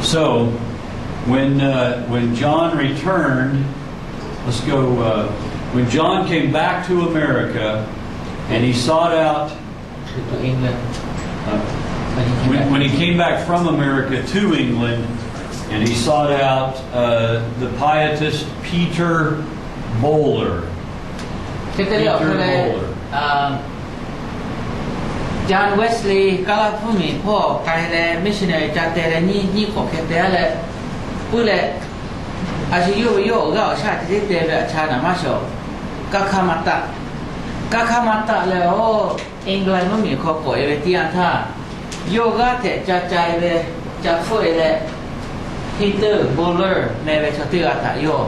So, when John returned, let's go. When John came back to America, and he sought out. When he came back from America to England, and he sought out the pietist Peter Bowler. John Wesley Kalafumi po kaya missionary jatera ni ko ketele pule asiyo yo ga sha ti te ba cha na ma sho kakamata le o England mo mi ko ko e ti an tha yo ga te cha chai be cha phoi le Peter Bowler ne be cha ti ga ta yo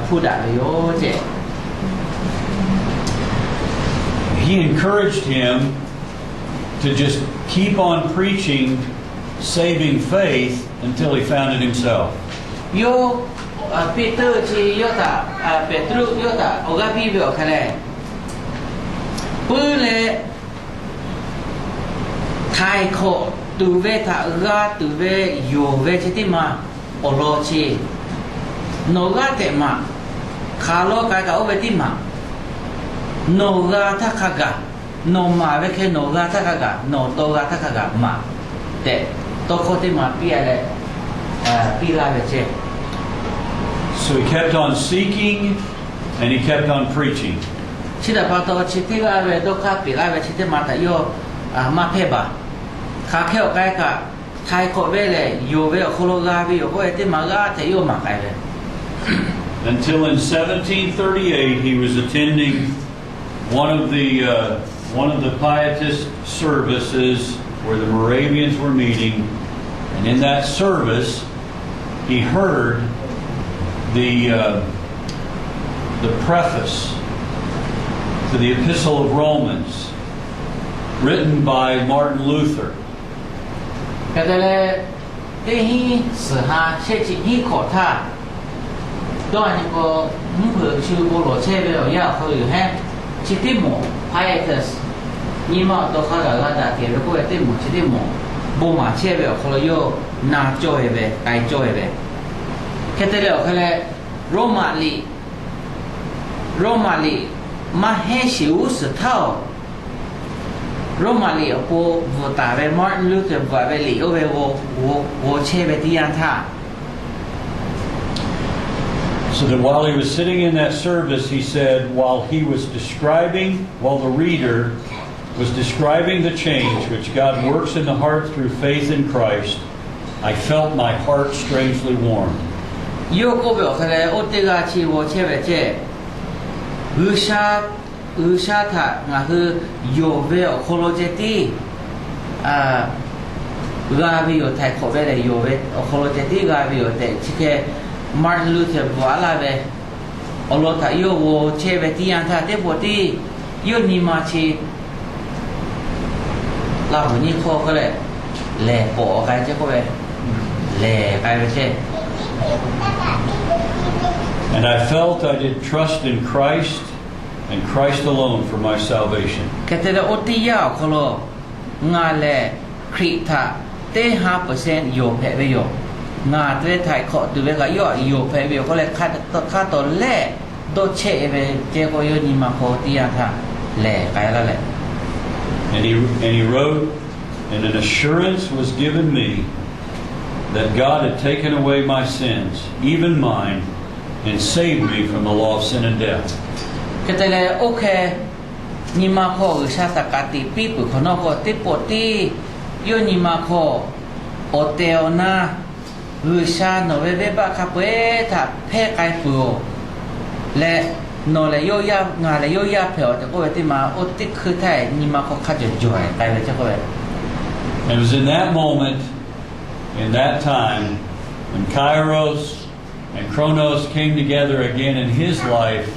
phu da yo je. He encouraged him to just keep on preaching saving faith until he found it himself. Yo Peter chi yo ta Petru yo ta oga bi be o khale pu le thai kho tu ve tha ga tu ve yo ve chi ti ma o lo chi no ga te ma kha lo ka ka o ve ti ma no ga tha kha ga no ma ve ke no ga tha kha ga no to ga tha kha ga ma te to kho te ma pi ale pi la ve che. So he kept on seeking and he kept on preaching. Chida pa to chi ti ga ve do kha pi la ve chi te ma ta yo ma phe ba kha khe o kai ka thai kho ve le yo ve kho lo ga vi yo ko e te ma ga te yo ma kai ve. Until in 1738 he was attending one of the pietist services where the Moravians were meeting, and in that service he heard the preface to the Epistle of Romans, written by Martin Luther. Pietist ni ma to kha ga da ke ko te mo chi te mo bo ma che be ko lo yo na jo e be ai jo e be ke te le o khale Romali ma he shi u se tao Romali po vo ta be Martin Luther va be li o be wo che be ti an tha. So that while he was sitting in that service, he said, while the reader was describing the change which God works in the heart through faith in Christ, I felt my heart strangely warmed. Martin Luther voila ve olota yo wo cheve ti anta te poti yo ni ma chi la ni kho ko le po ka che ko ve le ka ve che. And I felt I did trust in Christ and Christ alone for my salvation. Ke te o ti ya ko lo nga le krita te 5% yo phe ve yo nga te thai kho tu ve ga yo phe ve ko le kha to le do che ve je ko yo ni ma ko ti ya tha le ka la le. And he wrote, and an assurance was given me that God had taken away my sins, even mine, and saved me from the law of sin and death. Ke te le okay ni ma ko sa ta ka ti pi pu ko no ko ti po ti yo ni ma ko o te ona Usha no ve ba ka pwe tha phe kai pu le no le yo ya nga le yo ya phe o te ko ti ma o ti khu thai ni ma ko kha jo joy kai le che ko ve. It was in that moment, in that time, when Kairos and Chronos came together again in his life,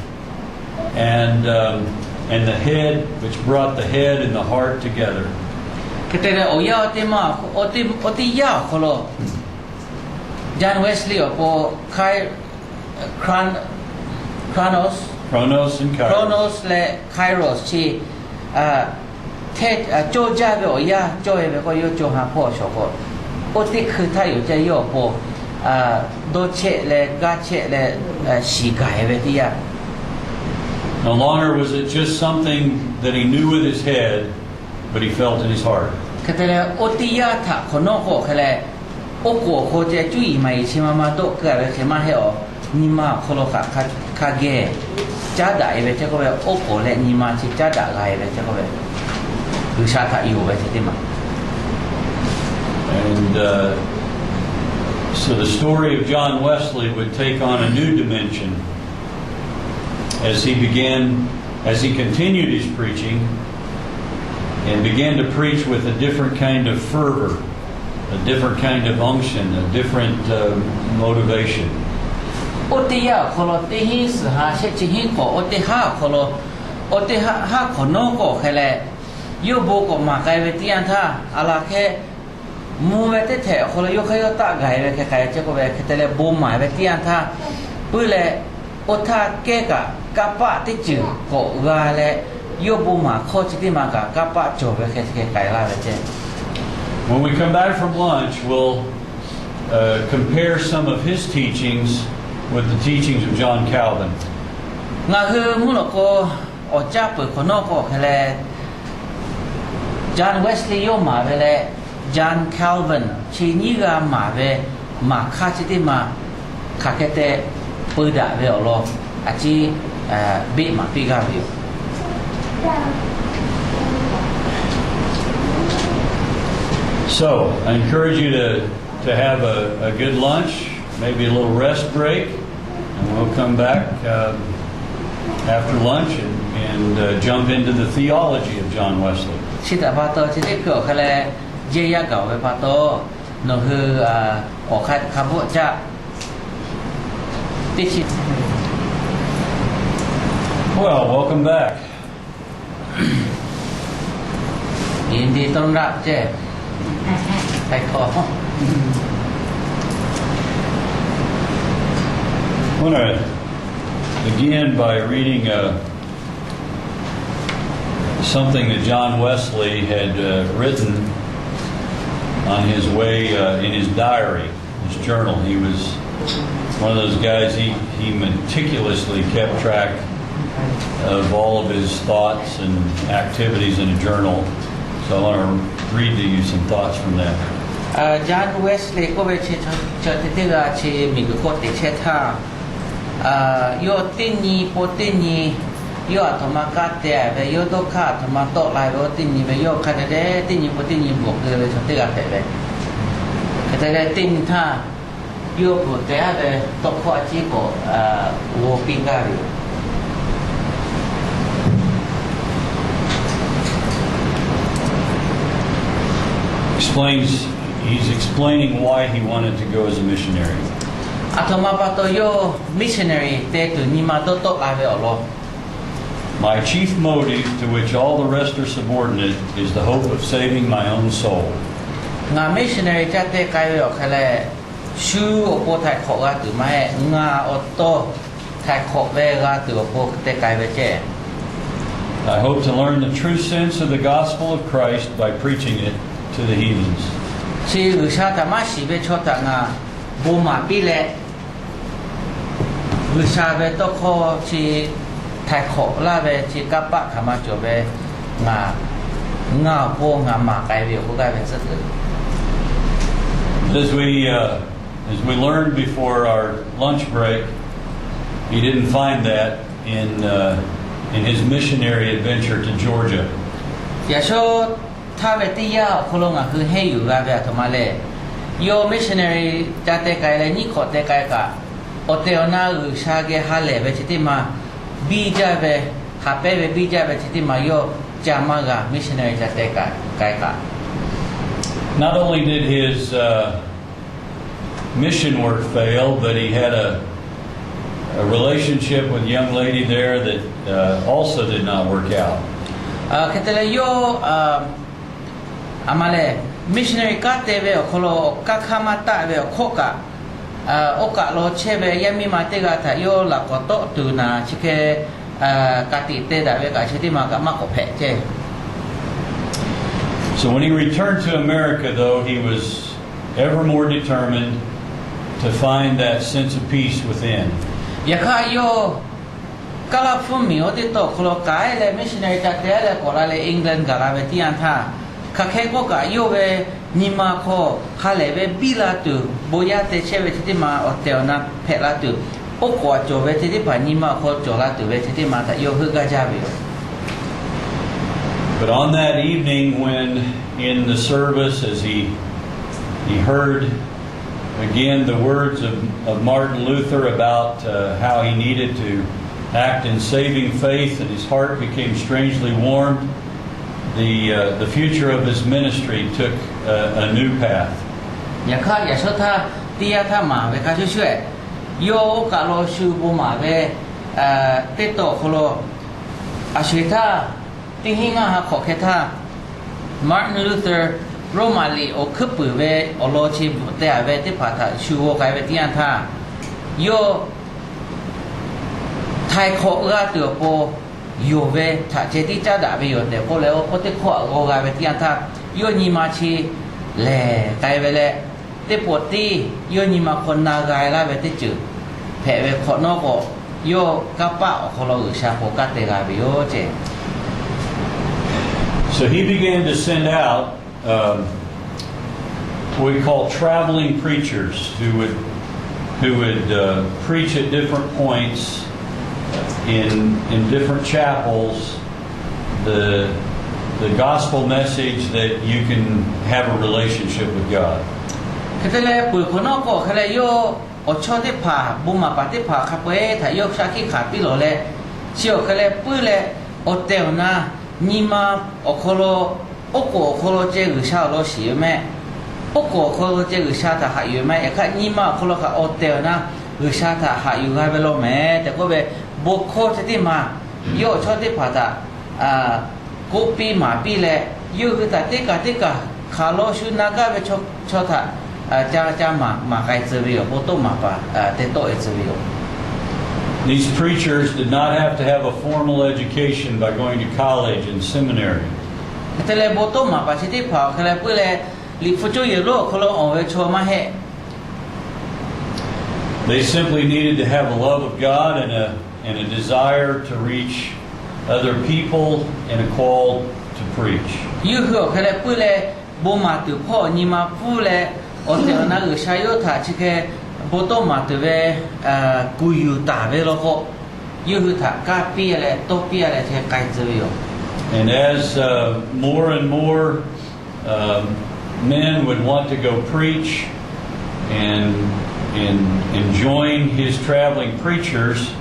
and the head, which brought the head and the heart together. Ke te o ya te ma o ti ya ko lo John Wesley po Chronos and Kairos. Chronos le Kairos chi te jo ja be o ya jo e be ko yo jo ha po sho ko 我的คือ他有在要不多切嘞嘎切嘞洗改呗的呀。No longer was it just something that he knew with his head, but he felt in his heart. 可得嘞，我的呀他可能个可嘞，我过或者注意嘛，以前妈妈都个呗，起码还哦，你妈可能卡个，家大呗，这个呗，我过嘞，你妈是家大个呗，这个呗，有啥他有呗，这的嘛。And so the story of John Wesley would take on a new dimension as he continued his preaching and began to preach with a different kind of fervor, a different kind of unction, a different motivation. 我的呀，可能第一是哈，是今天个，我的哈可能，我的哈可能个可嘞，有不个嘛该为点他，阿拉开。มูเวทเถอะคนละยกให้ตาไก่ไปแค่เจ้าก็ไปแต่ละบ่มหมายไปที่อันท่าปุ้ยเลยอุทาเกะกะปะที่จืดก็กาเลยยกบ่มหมายข้อที่มากะปะโจไปแค่ไก่ลาไปเจ้ When we come back from lunch, we'll compare some of his teachings with the teachings of John Calvin. งั้นคือมุนก็ออกจากเปิดคนนอกก็แค่เลยจอห์นเวสลีย์ยกมาไปเลยJohn Calvin ชีนี่ก็มาเวมาค่าที่มาค่าแค่แต่เปิดได้เวลล์อาจีบีมาปีกาวิว So I encourage you to have a good lunch, maybe a little rest break, and we'll come back after lunch and jump into the theology of John Wesley. ชิดาพาโตชิดเกี่ยวกับเจียเก่าไปพาโตนั่นคือออกคำพูดจะติชิ Well, welcome back. ยินดีต้อนรับเจ้ไปขอ I want to begin by reading something that John Wesley had written on his way in his diary, his journal. He was one of those guys, he meticulously kept track of all of his thoughts and activities in a journal. So I want to read to you some thoughts from that. John Wesley ก็ไปเชิญที่ว่าชีมีกุศลติเชท่าโยตินีโปตินีโยธรรมกาเตะไปโยโตคาธรรมโตลายโยตินีไปโยคาเดตินีโปตินีบวกเลยชนที่กาเตะไปแต่ได้ตินท่าโยบวกเตะไปตกข้อจีโกโวปิงการิ He's explaining why he wanted to go as a missionary. อาตมาปะโตโย missionary เตตุนิมาโตโตลายไปออก My chief motive, to which all the rest are subordinate, is the hope of saving my own soul. งาน missionary จะเตะไกลไปออกแค่ชื่อโอโปไทยขอกาตือไม่งาออโต้ไทยขอกเวกาตือโอโปเตะไกลไปเจ้ I hope to learn the true sense of the gospel of Christ by preaching it to the heathens. ชีวิชาธรรมะชีวิตชดต่างาบูมาปีเล่วิชาเวตโคชีไทยขอลาเวชีกับปะขมาจบเวงาโพงามาไกลเวก็ไกลเป็นสัตว์ As we learned before our lunch break, he didn't find that in his missionary adventure to Georgia. อย่าโชดถ้าเวทียาคนลงคือให้อยู่กับเวทมาเลยโย missionary จะเตะไกลเลยนี่ขอเตะไกลกะโอเตอนาอุชาเกฮาเลเวชิติมาบีจาเวฮาเปเวบีจาเวชิติมาโยจามากะ missionary จะเตะไกลกะ Not only did his mission work fail, but he had a relationship with a young lady there that also did not work out. คือแต่ละโยอามาเลย missionary กัดเตเวอคนละกักขามาตะเวอโคกะโอกาสโลเชเวยังมีมาเตกาทะโยหลักก็โตตูนาชิเคกาติเตดาเวกาชิติมากะมากกเพเจ So when he returned to America, though, he was ever more determined to find that sense of peace within. Hkawā Calafumi o te to kolo kai le missionary ta te le ko la le England ga la ve tian tha khakhe ko ka yo ve nima kho khale ve bila tu boya te che ve ti ma o te ona phe la tu o ko jo ve ti pa nima kho jo la tu ve ti ma ta yo hu ga ja ve. But on that evening when in the service as he heard again the words of Martin Luther about how he needed to act in saving faith, and his heart became strangely warmed, the future of his ministry took a new path. Hkawā ya so tha tia tha ma ve ka shue yo ka lo shu bo ma ve te to kolo a shwe tha ting hinga ha kho khe tha Martin Luther Romali o khupu ve o lo chi te ave te pha tha shu wo kai ve tian tha yo Thai kho ga tu po yo ve tha che ti cha da ve yo te po le o te kho o ga ve tian tha yo ni ma chi le kai ve le te po ti yo ni ma kon na ga la ve te chu phe ve kho no ko yo ka pa o kho lo sha ko ka te ga ve yo che. So he began to send out what we call traveling preachers who would preach at different points in different chapels the gospel message that you can have a relationship with God. Ketele pu kono ko khale yo o chote pha buma pate pha khapwe tha yo shaki khapi lo le chio khale pu le o teona nima o kholo o ko kholo je gu sha lo shi me o ko kholo je gu sha ta ha yu me e kha nima kholo kha o teona gu sha ta ha yu ga be lo me te ko be bo kho te ti ma yo chote pha ta ko pi ma pi le yo gu ta te ka kha lo shu na ga be cho ta cha ma kai zhe yo bo to ma pa te to e zhe yo. These preachers did not have to have a formal education by going to college and seminary. Tele bo to ma pa chi ti pha khale pu le li fu chu ye lo kholo o ve cho ma he. They simply needed to have a love of God and a desire to reach other people and a call to preach. Yu ho khale pu le bo ma tu pho ni ma pu le o te na u sha yo tha chi ke bo to ma tu ve ku yu ta ve lo ko yu hu tha ka pi le to pi le the kai zhe yo. And as more and more men would want to go preach and join his traveling preachers,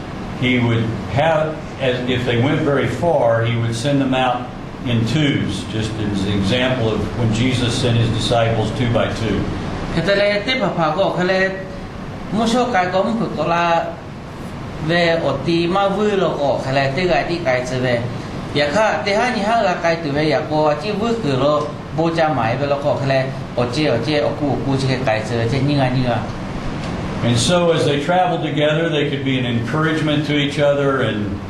he would have, as if they went very far, he would send them out in twos, just as an example of when Jesus sent his disciples 2 by 2. Ketele te pha ko khale mo so kai ko mu ko la ve o ti ma vu lo ko khale te ga ti kai zhe ve ya kha te ha ni ha la kai tu ve ya ko chi vu ku lo bo cha mai ve lo ko khale o che o ku chi kai zhe che ni ga. And so as they traveled together, they could be an encouragement to each other and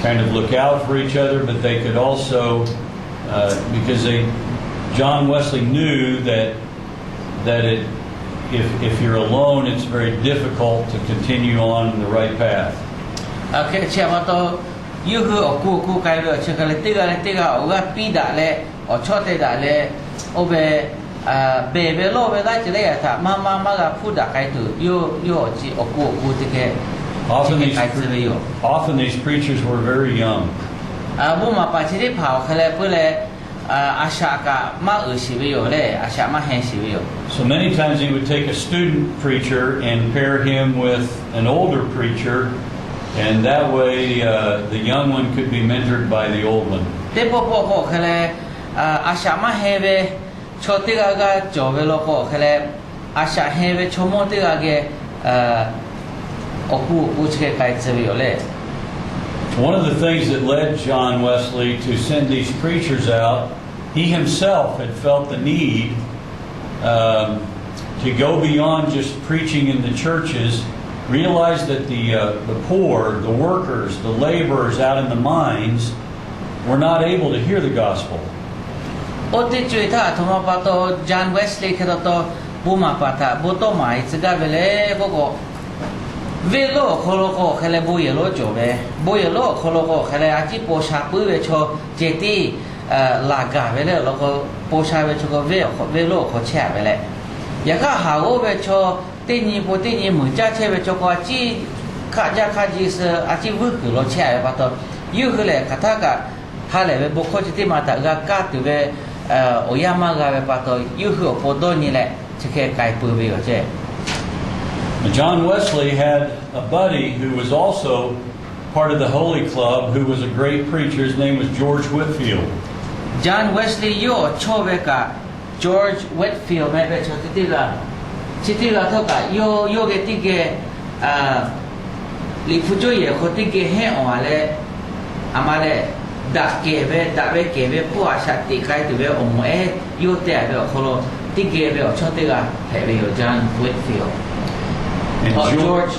kind of look out for each other, but they could also, because John Wesley knew that if you're alone, it's very difficult to continue on the right path. Okay, che ma to yu hu o ku kai ve che khale te ga o ga pi da le o chote da le o be be lo be da che le ta ma ga pu da kai tu yo ji o ku te ke. Often these preachers were very young. Bo ma pa chi ri phao khale pu le asha ka ma u si ve yo le asha ma he si ve yo. So many times he would take a student preacher and pair him with an older preacher, and that way the young one could be mentored by the old one. Te po ko khale asha ma he ve chote ga jo ve lo ko khale asha he ve chomo te ga ge One of the things that led John Wesley to send these preachers out, he himself had felt the need to go beyond just preaching in the churches, realized that the poor, the workers, the laborers out in the mines were not able to hear the gospel. Ote cuita thoma pato John Wesley kerato buma pata boto mai tsuga vele koko velo koloko khale boyelo jobe boyelo koloko khale aji posha puwe cho jeti laga vele loko posha ve cho velo ko cha vele yaka hawo ve cho teni muja che ve cho ko aji kaja kaji se aji vuku lo cha pato yu khale kataka hale ve boko jeti mata ga ka tu ve oyama ga ve pato yu ho podo ni le chike kai pu ve che. John Wesley had a buddy who was also part of the Holy Club, who was a great preacher. His name was George Whitefield. John Wesley yo chobeka George Whitefield maybe chitila thoka yo ge tige li fujo ye khotige Henʼ ale amale da keve pu asha ti kai tu ve omo yo te ave kholo tige ve chotega hebe yo John Whitefield. And George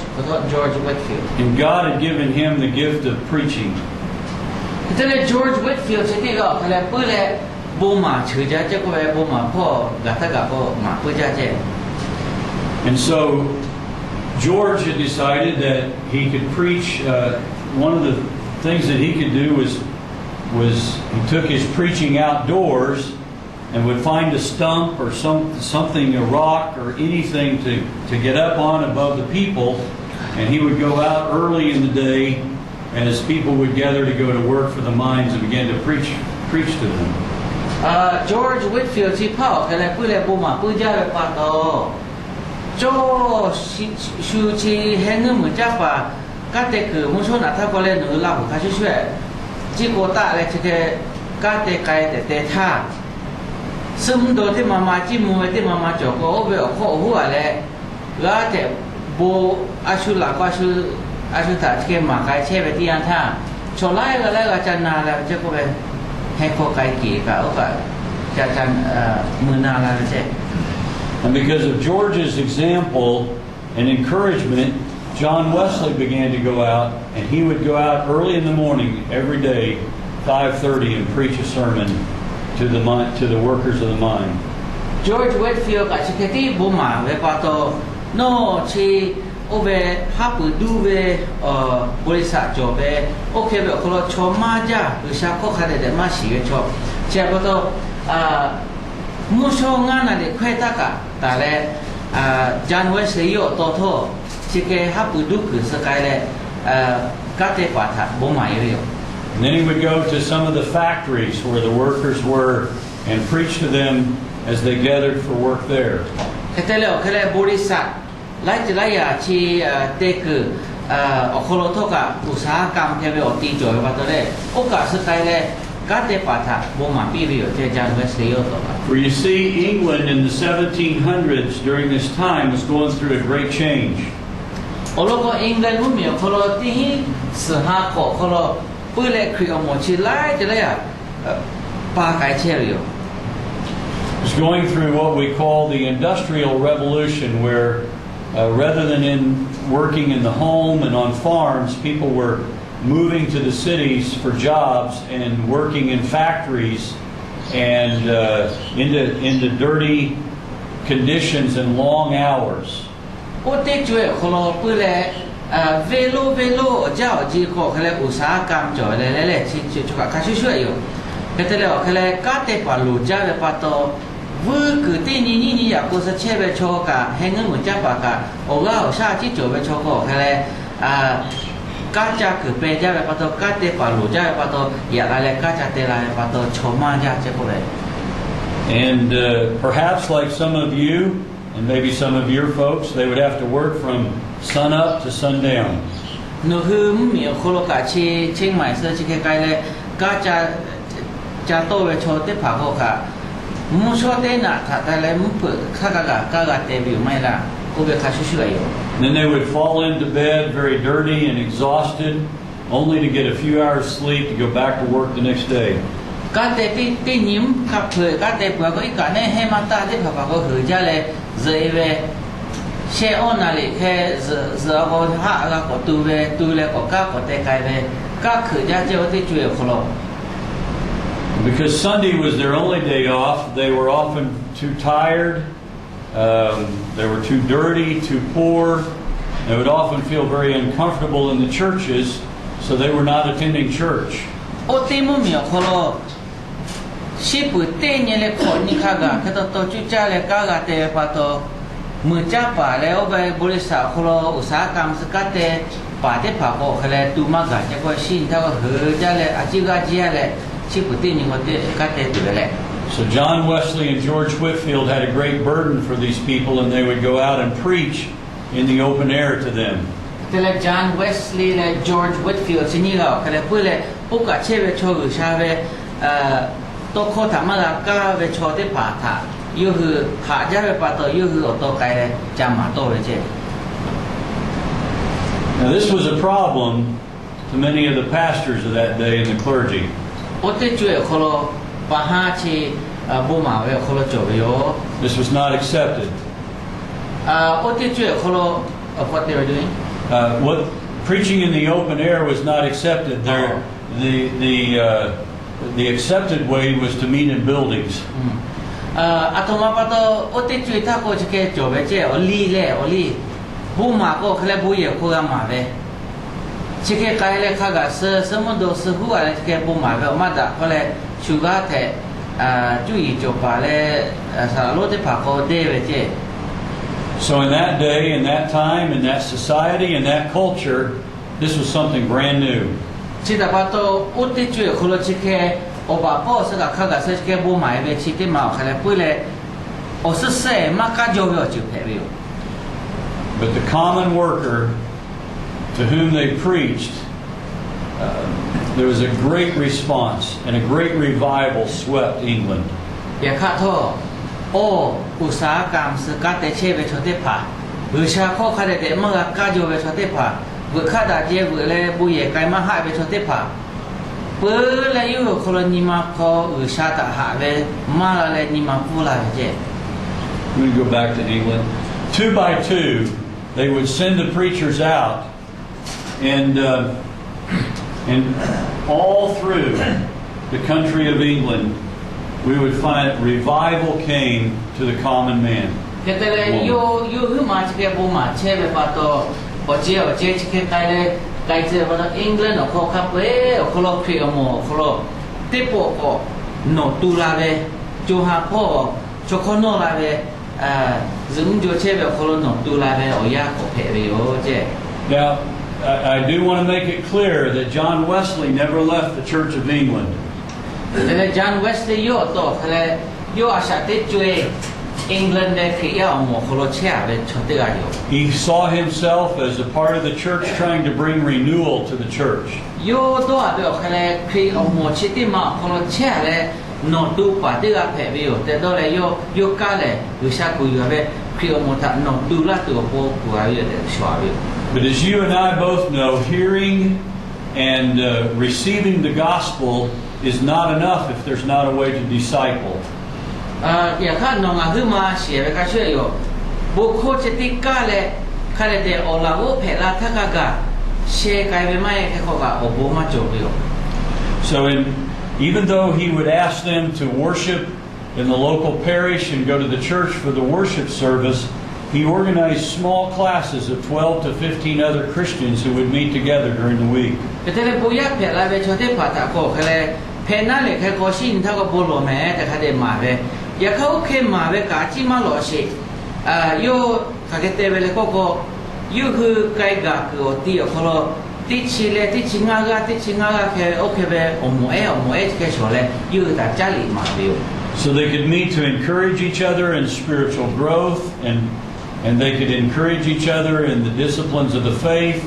Whitefield. And God had given him the gift of preaching. George Whitefield chitiga kale pule boma chuja che ko ve boma po gataga po ma puja che. And so George had decided that he could preach. One of the things that he could do was he took his preaching outdoors and would find a stump or something, a rock or anything to get up on above the people, and he would go out early in the day, and as people would gather to go to work for the mines and begin to preach to them. George Whitefield si pao kale pule boma puja ve pato jo shu chi Henʼ mu ja pa ka te ku mu so na tha ko le nu Laʼhu ka shue ji ko ta le che ka te kai te tha sum do te mama ji mu te mama jo ko be ko hu ale la te bo ashu la ko ashu ta ke ma kai che be ti an tha cho lai ga chan na la che ko be he ko kai ki ka o ka cha chan mu na la che. And because of George's example and encouragement, John Wesley began to go out, and he would go out early in the morning every day, 5:30, and preach a sermon to the workers of the mine. George Whitefield ka chiketi boma ve pato no chi obe hapu duve borisa jobe oke be kolo choma ja usha ko khade de ma shi ve cho che pato musho ngana de khweta ka ta le John Wesley yo to tho chike hapu du ku sakai le ka te patha boma yo. And then he would go to some of the factories where the workers were and preach to them as they gathered for work there. Ketele okele borisa lai ya chi te ku okolo thoka usaha kam phebe oti joy batole oka sakai le ka te patha boma pi bi yo che John Wesley yo to. For you see, England in the 1700s during this time was going through a great change. Oloko England mu mi okolo ti saha ko okolo pule kri omo chi lai ya pa kai che yo. Was going through what we call the Industrial Revolution, where rather than working in the home and on farms, people were moving to the cities for jobs and working in factories and into dirty conditions and long hours. Ote chue kholo pule velo jao ji ko khale usaha kam jo le chi ka shu yo. Ketele khale ka te pa lu ja le pato vu ku ti ni ya ko sa che be cho ka Henʼ mu ja pa ka o ga o sha ji jo be cho ko khale ka ja ku pe ja be pato ka te pa lu ja be pato ya la le ka ja te la be pato choma ja che ko le. And perhaps like some of you and maybe some of your folks, they would have to work from sun up to sundown. No hu mi kholo ka chi ching mai sa chi ke kai le ka ja to be cho te pa ko ka mu so te na ta le mu pu ka te bi mai la ko be ka shu yo. Then they would fall into bed very dirty and exhausted, only to get a few hours sleep to go back to work the next day. Ka te ti nim ka phe ka te pu ko ka ne he ma ta te pa ko hu ja le ze ve sheh ona le ke ze ko ha ga ko tu le ko ka ko te kai ve ka khu ja je o te chue kholo. Because Sunday was their only day off, they were often too tired, they were too dirty, too poor. They would often feel very uncomfortable in the churches, so they were not attending church. 我对木苗可咯，是不对你来看你看个，看到到就家来搞个的把到，每家把来我们บริษัท可咯，อุตสาหกรรมสกัด的把的把过后来都嘛个，这个心他个和家来啊这个家来，是不对你个的กัด的对嘞。 So John Wesley and George Whitefield had a great burden for these people, and they would go out and preach in the open air to them. แต่ละ John Wesley และ George Whitefield ที่นี่ก็คือพูดเลยพวกเชื่อชอบชาเวตัวโคตรมาละก็เวชอบที่ป่าท่ายูคือขาจะไปป่าตัวยูคือตัวไกลเลยจำมาตัวเลยเจ้ Now this was a problem to many of the pastors of that day and the clergy. โอเตช่วยคนละป่าหาชีบูมาเวคนละจบโย This was not accepted. โอเตช่วยคนละ what they were doing What preaching in the open air was not accepted. The accepted way was to meet in buildings. อาตมาปะตัวโอเตช่วยถ้าโคจะแก่จบเจ้โอลีเล่โอลีบูมาก็คือบูเย่คู่กันมาเวชิคกี้พายเลยข้าก็สมุนโดสหัวเลยชิคกี้บูมาเวมาด่าเขาเลยชูกาเทจุยจบไปเลยสารโลดที่ผ่าเขาเดเวเจ้ So in that day, in that time, in that society, in that culture, this was something brand new. ชิดาปะตัวโอเตช่วยคนละชิคกี้โอบาพ่อสกัดข้าก็ชิคกี้บูมาเวชิคกี้มาเขาเลยพูดเลยโอสเซ่มาก้าโจวิโอจิเพวิโอ But the common worker to whom they preached, there was a great response and a great revival swept England. อย่าข้าโทษโอ้อุตสาหกรรมสกัดแต่เชื่อไปชดเทผ่าหรือชาข้อข้าเด็ดเมื่อก้าโจไปชดเทผ่าเบื่อข้าดาเจียเบื่อเลยบุยไก่มาหายไปชดเทผ่าเบื่อเลยอยู่คนละนิมาพอหรือชาตะหาเวมาเลยนิมาพูลาเจ I'm going to go back to England. 2 by 2, they would send the preachers out, and all through the country of England, we would find revival came to the common man. แต่เลยอยู่ขึ้นมาจะแกบูมาเชื่อไปปะตัวพอเจียวเจียจะแกไกลเลยไกลเจอว่าอังกฤษเขาขับเว้เขาลบครีอโมเขาลบเตปโปก็โนตูลาเวจูฮาพ่อชกโนลาเวซึ่งจูเชื่อไปเขาลบโนตูลาเวโอยาโกเพเวโอเจ Now, I do want to make it clear that John Wesley never left the Church of England. แต่เลย John Wesley โยตัวเขาเลยโยอาชาติช่วยอังกฤษได้ครีอโมเขาลบเชื่อไปชดเตกันอยู่ He saw himself as a part of the church trying to bring renewal to the church. โยตัวเดียวเขาเลยครีอโมชิติมาเขาลบเชื่อเลยโนตูปะเตกันเพเวโอแต่ตัวเลยโยกาเลยหรือชาคุยกับเวครีอโมทันโนตูละตัวโปกุอายุเดชัวร์ But as you and I both know, hearing and receiving the gospel is not enough if there's not a way to disciple. อย่าข้าน้องอาคือมาเสียไปก็เชื่ออยู่บุคคลจะติดก้าเลยข้าเลยแต่อลาโอเพลาทักกะเชื่อใครไปไม่แค่เขาก็โอโบมาจบอยู่ So even though he would ask them to worship in the local parish and go to the church for the worship service, he organized small classes of 12 to 15 other Christians who would meet together during the week. แต่เลยบุญยากเพลาไปชดที่ผ่าตะโกเขาเลยเพลนั่นเลยแค่ก็ชินเท่ากับบุรุษแม้แต่เขาเดินมาเวอย่าเขาแค่มาเวกาจิมาหล่อสิโยเขาเตะเวลก็ยูคือไกกะคือตีเขาเราติชิเลติชิงากะแค่โอเคเวอโมเอแค่ชอเลยยูแต่จ้าลิมาเว So they could meet to encourage each other in spiritual growth, and they could encourage each other in the disciplines of the faith,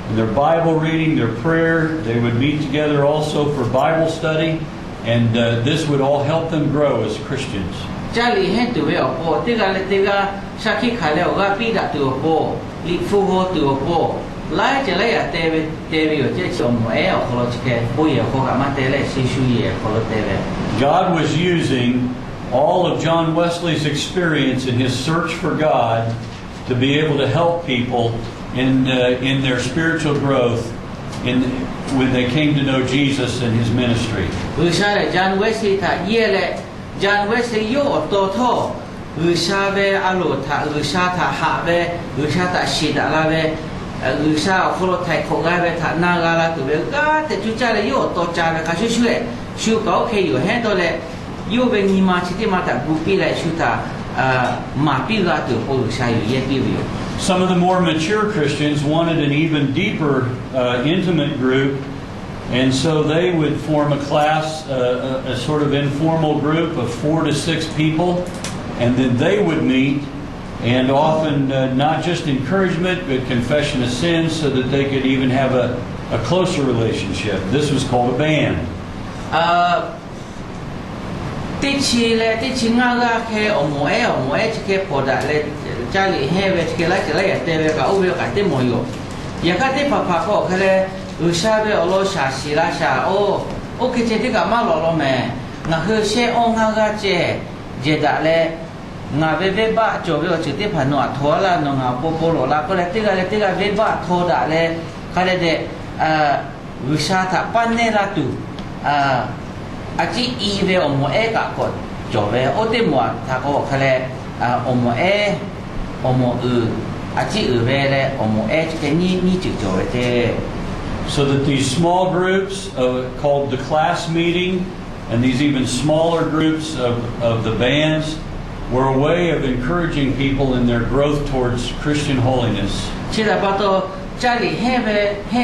in their Bible reading, their prayer. They would meet together also for Bible study, and this would all help them grow as Christians. จ้าลิให้ตัวโอโปติกาเลติกาชักขี้ขายแล้วก็ปีดตัวโปลิฟูโฮตัวโปไล่จะไล่เตเวอยู่เจ้าชมเออเขาเราจะแค่บุยเขาก็มาเตะเลยชิชุยเขาเราเตะ God was using all of John Wesley's experience in his search for God to be able to help people in their spiritual growth when they came to know Jesus and His ministry. ဂျန်ဝက်စီတာယေလေဂျန်ဝက်စီယောတော်ထောဥရှာပဲအလိုတာဥရှာတာဟာပဲဥရှာတာရှိတာလာပဲဥရှာခလိုထိုင်ခေါ်ကပဲတာနာဂလာတူပဲကာတကျကြလေယောတော်ကြပဲခါရှုရှုလေရှုကောက်ခေယောဟဲတော့လေယောပဲညီမချစ်တိမတာဘူပိလိုက်ရှုတာမာပိလာတူပို့ရှာယောရဲ့ပြည့် Some of the more mature Christians wanted an even deeper, intimate group, and so they would form a class, a sort of informal group of 4 to 6 people, and then they would meet, and often not just encouragement, but confession of sins, so that they could even have a closer relationship. This was called a band. တိချီလေတိချီငါကခဲအမောချကေပေါ်တာလေဂျာလီဟဲဝဲချကေလိုက်ကြလိုက်တဲ့ပဲကအိုဘဲကတဲ့မောယောယကတဲ့ဖဖကောခလေလူရှာပဲအလောရှာစီလာရှာအိုကေချေတိကမလောလောမဲငါဟရှေအောင်ငါကကျဲဂျေဒါလေငါပဲဘာကြောပဲချတိဖနောထောလာနောငါပိုပိုလောလာကလေတိကပဲဘာထောတာလေခလေတဲ့လူရှာတာပန်နေလာတူอาจีอีเวอโมเอกะกดจบเวโอติมัวถ้าเขาบอกเขาเลยอโมเออโมอาจีเวเลยอโมเอจะแค่นี่จุดจบเจ So that these small groups called the class meeting and these even smaller groups of the bands were a way of encouraging people in their growth towards Christian holiness. ที่เราบอกตัวจารีเฮ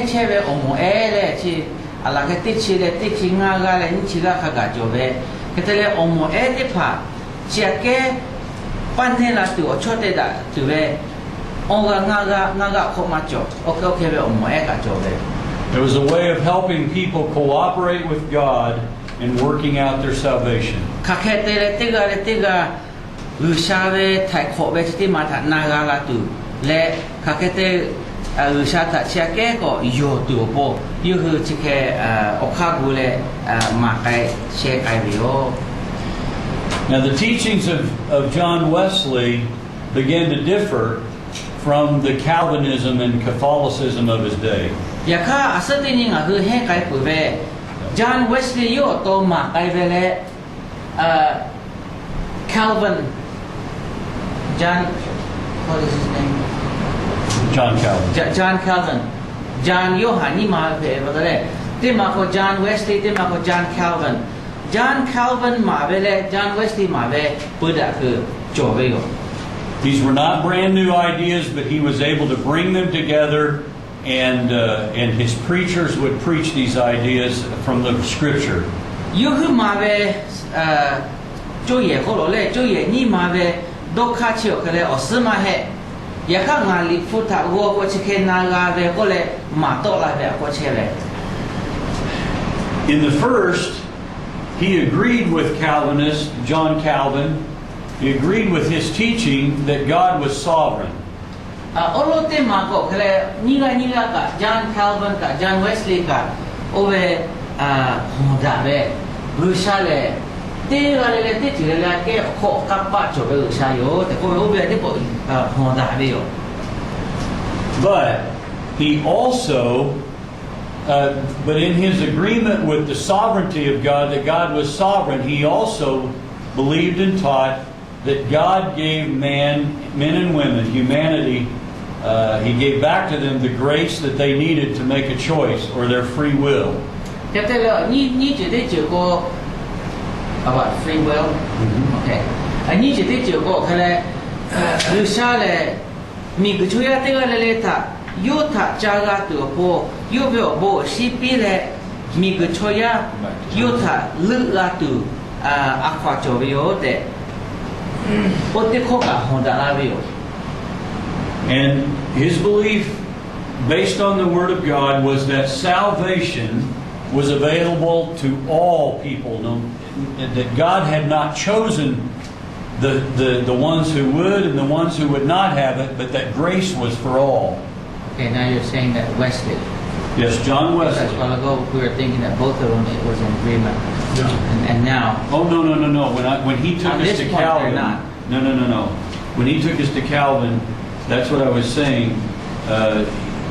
เชเวอโมเอเลยที่อะไรก็ติดชีเลยติดชีงากาเลยนี่ชีกาขากาจบเลยก็แต่เลยอโมเอติพาเจ้าแกปั้นเทล่าตัวชดเด็ดตัวเลยองค์งากาเข้ามาจบโอเคเวอโมเอกาจบเลย It was a way of helping people cooperate with God in working out their salvation. ข้าแค่เตเลยติกาอุชาเวถ่ายขอเวที่มาถ่ายนากาลาตัวและข้าแค่เตอุชาถ่ายเจ้าแกก็โยตัวโบยูคือที่แค่ออกข้ากูเลยมาไกเช็คไอวิโอ Now the teachings of John Wesley began to differ from the Calvinism and Catholicism of his day. อย่าข้าอาศัยนี่ก็คือให้ไกปุ๋ยเวจอห์นเวสลีย์โยโตมาไกเวเลยCalvin John what is his name John Calvin. John Calvin John โยฮันนี่มาเวว่าเลยที่มาก็ John Wesley ที่มาก็ John Calvinมาเวเลย John Wesley มาเวปุ๋ยคือจบเวโย These were not brand new ideas, but he was able to bring them together, and his preachers would preach these ideas from the Scripture. ยูคือมาเวจูเย่เขาบอกเลยจูเย่นี่มาเวดูข้าเชี่ยวกันเลยอสมาเหอย่าข้างานลิฟุตาวัวก็เชื่อนากาเวก็เลยมาโตลาเวก็เชื่อเลย In the first, he agreed with Calvinist John Calvin. He agreed with his teaching that God was sovereign. โอโลเตมาก็คือเลยนี่ละกับจอห์นแคลวินกับจอห์นเวสลีย์กับโอเวฮอนดาเวรูชาเลยเตะอะไรเลยเตะจีเลยแกขอกับป้าจบไปรูชาโยแต่ก็โอเวที่บอกฮอนดาเวโย But he also, but in his agreement with the sovereignty of God, that God was sovereign, he also believed and taught that God gave men and women, humanity, he gave back to them the grace that they needed to make a choice or their free will. แต่แล้วนี่จะได้เจอก็about free will โอเคอันนี้จะได้เจอก็คือเลยรูชาเลยมีกุช่วยเตะอะไรเลยท่ายูท่าจากาตัวโบยูเบลโบสิปีเลยมีกุช่วยยูท่าลึกละตัวอักขวาจบโยเตะโอติโคกะฮอนดาลาวิโอ And his belief, based on the Word of God, was that salvation was available to all people. That God had not chosen the ones who would and the ones who would not have it, but that grace was for all. Okay, now you're saying that Wesley. Yes, John Wesley. That's while ago we were thinking that both of them was in agreement. Yeah. And now. Oh no! When he took us to Calvin, no. When he took us to Calvin, that's what I was saying.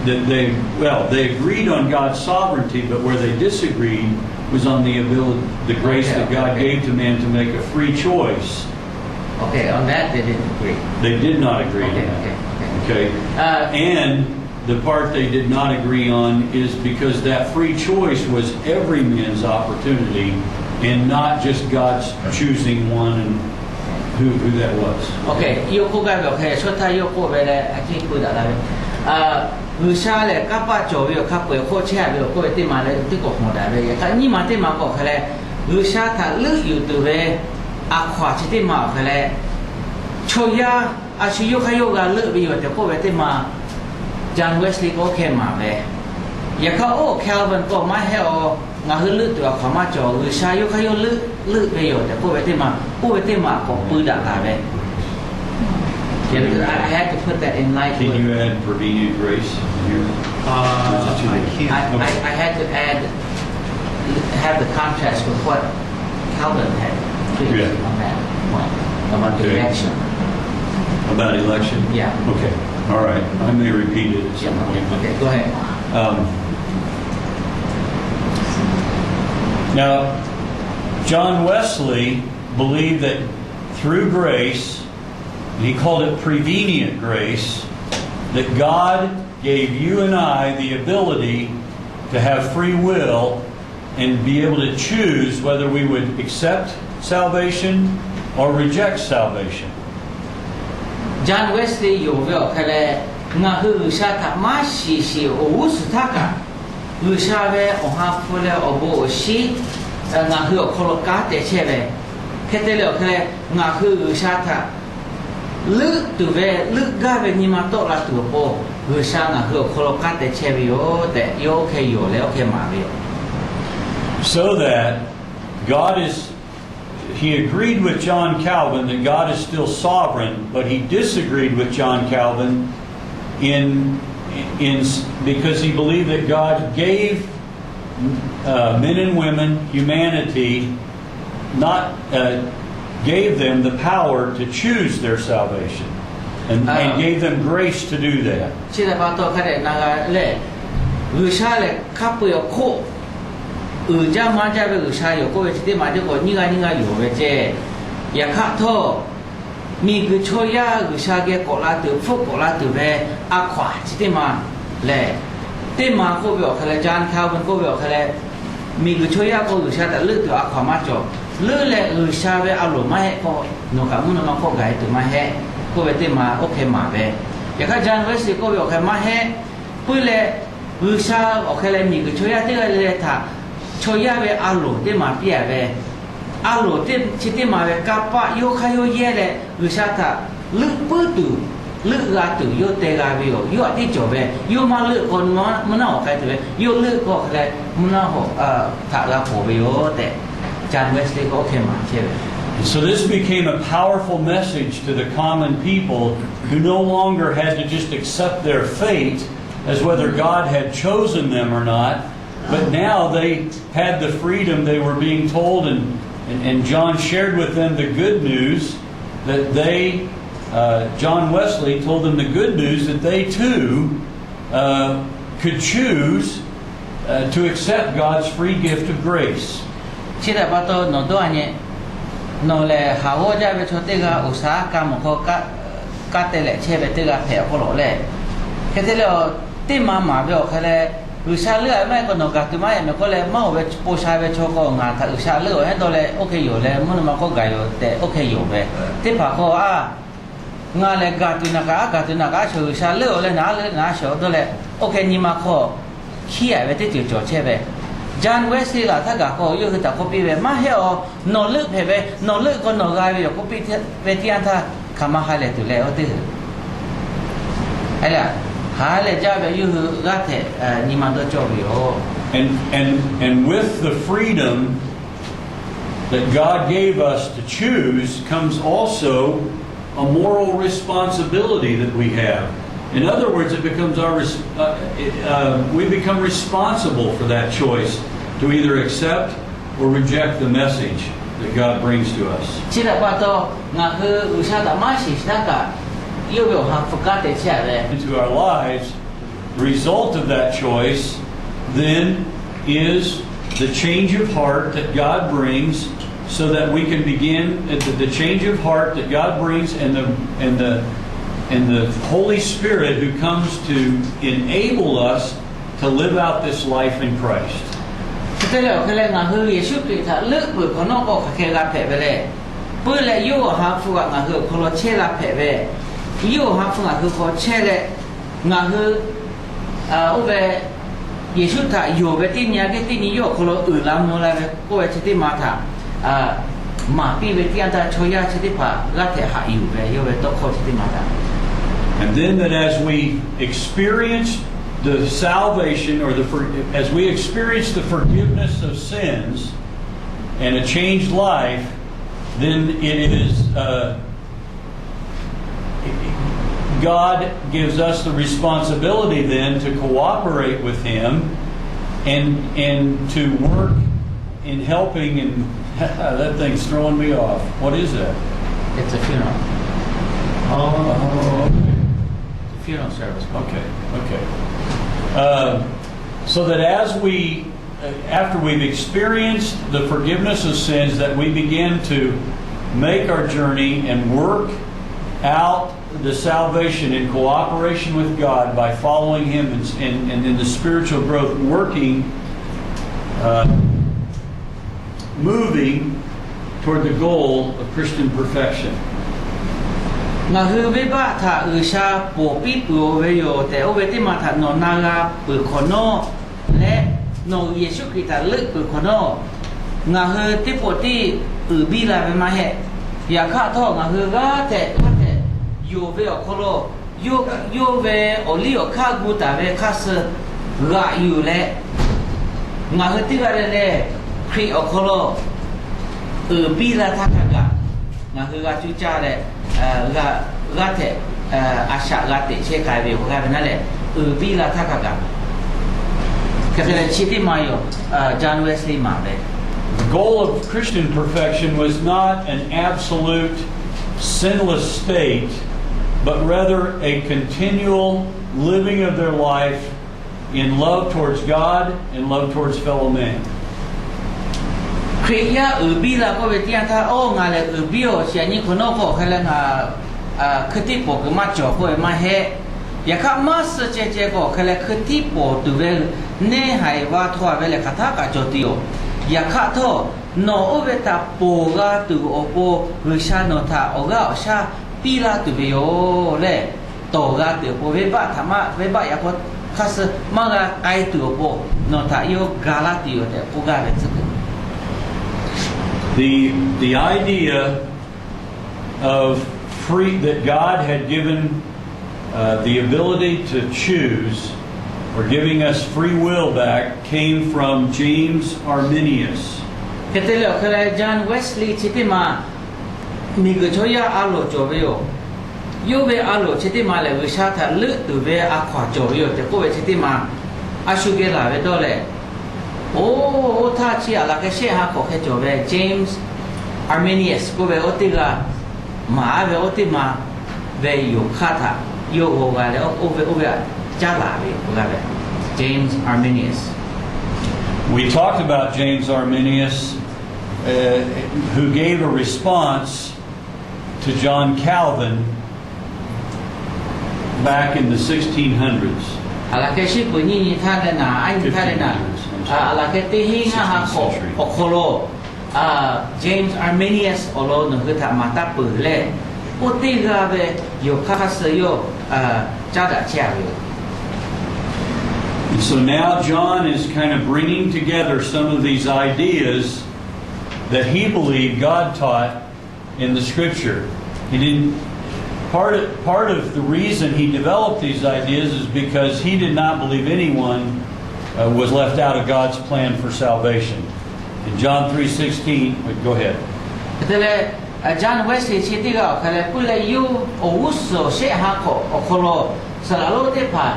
they agreed on God's sovereignty, but where they disagreed was on the ability, the grace that God gave to man to make a free choice. Okay, on that they didn't agree. They did not agree on that. Okay. And the part they did not agree on is because that free choice was every man's opportunity and not just God's choosing one and who that was. Okay, yêu cô gái biểu hệ xuất thay yêu cô về đây anh chị cứ đã lại người xa là các bạn chỗ biểu các buổi cô chia biểu cô về mà lại tiếp tục một đại về cái nhưng mà mà có cái là người xa thà lướt yêu từ về khóa chỉ mà cái là cho ya chỉ yêu cái yêu cái lướt bây giờ thì cô về mà John Wesley có khen mà về giờเขาCalvin có mai hay ngã hư lướt từ khóa mà chỗ người xa yêu cái yêu lướt bây giờ thì cô về mà có bự đại về. Yeah, because I had to put that in light. Can you add prevenient grace here? I had to have the contrast with what Calvin had preached on that point about the election. About election? Yeah. Okay. All right. I may repeat it at some point. Okay, go ahead. Now, John Wesley believed that through grace, he called it prevenient grace, that God gave you and I the ability to have free will and be able to choose whether we would accept salvation or reject salvation. John Wesley 有没有看来我和啥他妈是我是他个，我啥呗我还不了我不是，我和可乐咖的切呗，看得了看来我和啥他。Lướt từ về lướt ga về nhưng mà tốt là từ bộ người sang là hưởng khổ cát để che biểu để yêu khi yêu leo khi mà biểu. So that God he agreed with John Calvin that God is still sovereign, but he disagreed with John Calvin in because he believed that God gave men and women, humanity, gave them the power to choose their salvation and gave them grace to do that. Chỉ là bảo tôi cái này là người xa là khắp bữa khổ, ra mà ra về người xa yêu cô về chỉ mà cho cô như ngay yêu về chứ, ya khác thôi, mình cứ cho ya người xa cái cổ là từ phúc cổ là từ về khóa chỉ mà là, mà cô biểu cái là John Calvin cô biểu cái là mình cứ cho ya cô người xa đã lướt từ khóa mà cho. Lỡ lại người xa về áo lụa mai có nó cả muốn nó có gái từ mai hết cô về tìm mà ok mà về giờ các John Wesley cô về ok mai hết bây giờ người xa ok lại mình cứ chơi thế là thà chơi về áo lụa tìm mà bia về áo lụa tìm mà về cặp yêu khai yêu ye lại người xa thà lỡ bớt từ lỡ ra từ yêu tê ra về yêu đi chỗ về yêu mà lỡ còn nó nào cái từ về yêu lỡ có lại nó thà ra phổ về yêu tê John Wesley có thêm mà chơi. So this became a powerful message to the common people who no longer had to just accept their fate as whether God had chosen them or not, but now they had the freedom they were being told, and John shared with them the good news that John Wesley told them the good news that they too could choose to accept God's free gift of grace. Chỉ là bảo tôi nó đôi nhé, nó là hào ra về cho tê ga ở xã cam một khó cắt tê lệ che về tê ga phèo có lỗ lệ, cái thế là tê mà về cái là ở xã lửa mấy con nó gạt từ mấy mà có lẽ mau về bố sai về cho con ngà thật ở xã lửa hết tôi là ok hiểu là muốn mà có gài rồi để ok hiểu về tê phải có ngà là gạt từ nà cá ở xã lửa là nã sổ tôi là ok nhưng mà có khi về tê tiểu chỗ che về John Wesley là tất cả cô yêu người ta copy về mà hiểu nó lướt về nó lướt con nó gai về copy về tiền ta khám hai lệ từ lệ ở từ hay là hai lệ ra về yêu gạt thế nhưng mà tôi cho hiểu and with the freedom that God gave us to choose comes also a moral responsibility that we have. In other words, it becomes we become responsible for that choice to either accept or reject the message that God brings to us. Chỉ là bao tô ngã hư sa đã mãi chỉ sa cả yêu biểu học phục các thế chia về. Into our lives the result of that choice then is the change of heart that God brings, so that we can begin the change of heart that God brings, and the Holy Spirit who comes to enable us to live out this life in Christ. And then that as we experience the salvation, or as we experience the forgiveness of sins and a changed life, then it is God gives us the responsibility then to cooperate with Him and to work in helping. And that thing's throwing me off. What is that? It's a funeral. Oh, okay. Funeral service. Okay. So that as after we've experienced the forgiveness of sins, that we begin to make our journey and work out the salvation in cooperation with God by following Him and in the spiritual growth, working, moving toward the goal of Christian perfection. The goal of Christian perfection was not an absolute sinless state, but rather a continual living of their life in love towards God and love towards fellow men. The idea of that God had given the ability to choose, or giving us free will back, came from James Arminius. John Wesley chitima migochoya alo joveo yobe alo chitima le wishata lu tuve akwa joveo te kowe chitima ashugela ve dole o tachi ala ke shehİ ko ke jove James Arminius kowe otiga ma ve otima ve yokata yo ogale ove jala ve ogale James Arminius. We talked about James Arminius, who gave a response to John Calvin back in the 1600s. James Arminius And so now John is kind of bringing together some of these ideas that he believed God taught in the Scripture. He didn't. Part of the reason he developed these ideas is because he did not believe anyone was left out of God's plan for salvation. In John 3:16, go ahead. John Wesley chitiga kale pule yu owuso shehİ ko okolo salalo te pa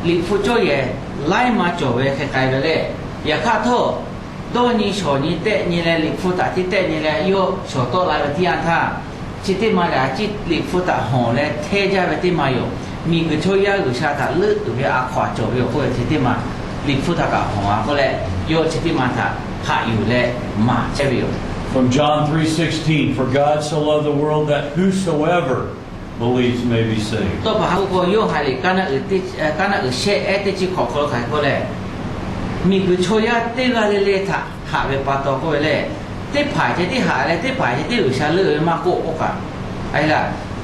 li fujo ye lai ma jowe ke kai bele ya kha tho do ni sho ni te ni le li futa ti te ni le yo sho to la ti an tha chiti ma la chi li futa ho le the ja be ti ma yo มีกช่วยยากุชาตาลึกหรืออาขวาโจโยโคชิติมาลิฟุตากะหัวก็เลยโยชิติมาตาพาอยู่และมาเชวิโย From John 3:16, for God so loved the world that whosoever believes may be saved. ตัวพระเขาก็โยหายเลยการนั้นเชเอติจิขอคนขายก็เลยมีกช่วยยาเตกาเลเลทาหาเวปาโตก็เลยเตผายจะที่หาอะไรเตผายจะที่อุชาเลือมาโกโอกะไอ้ละ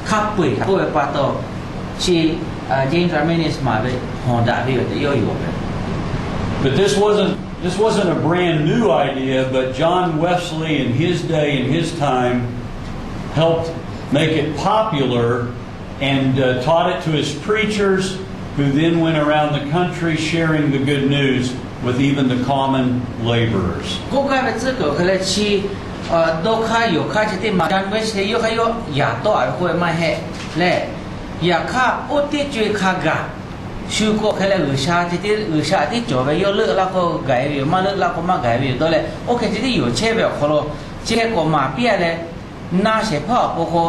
ขับปุ๋ยก็เวปาโตชีN.Z.R ไม่นิสมาเวหอนดาวิโยโยโย่ But this wasn't a brand new idea, but John Wesley in his day and his time helped make it popular and taught it to his preachers, who then went around the country sharing the good news with even the common laborers. ก็กลายเป็น这个可能是都开有开始的嘛，John Wesley有开有亚多尔会嘛嘿嘞，亚卡乌的最卡个。ชูก็แค่เลยอุชาที่จบไปยอเลิกแล้วก็ไก่อยู่มาเลิกแล้วก็มาไก่อยู่ตัวเลยโอเคที่อยู่เช่แบบคนละเช่ก็มาเปียเลยน่าเสียพ่อพวก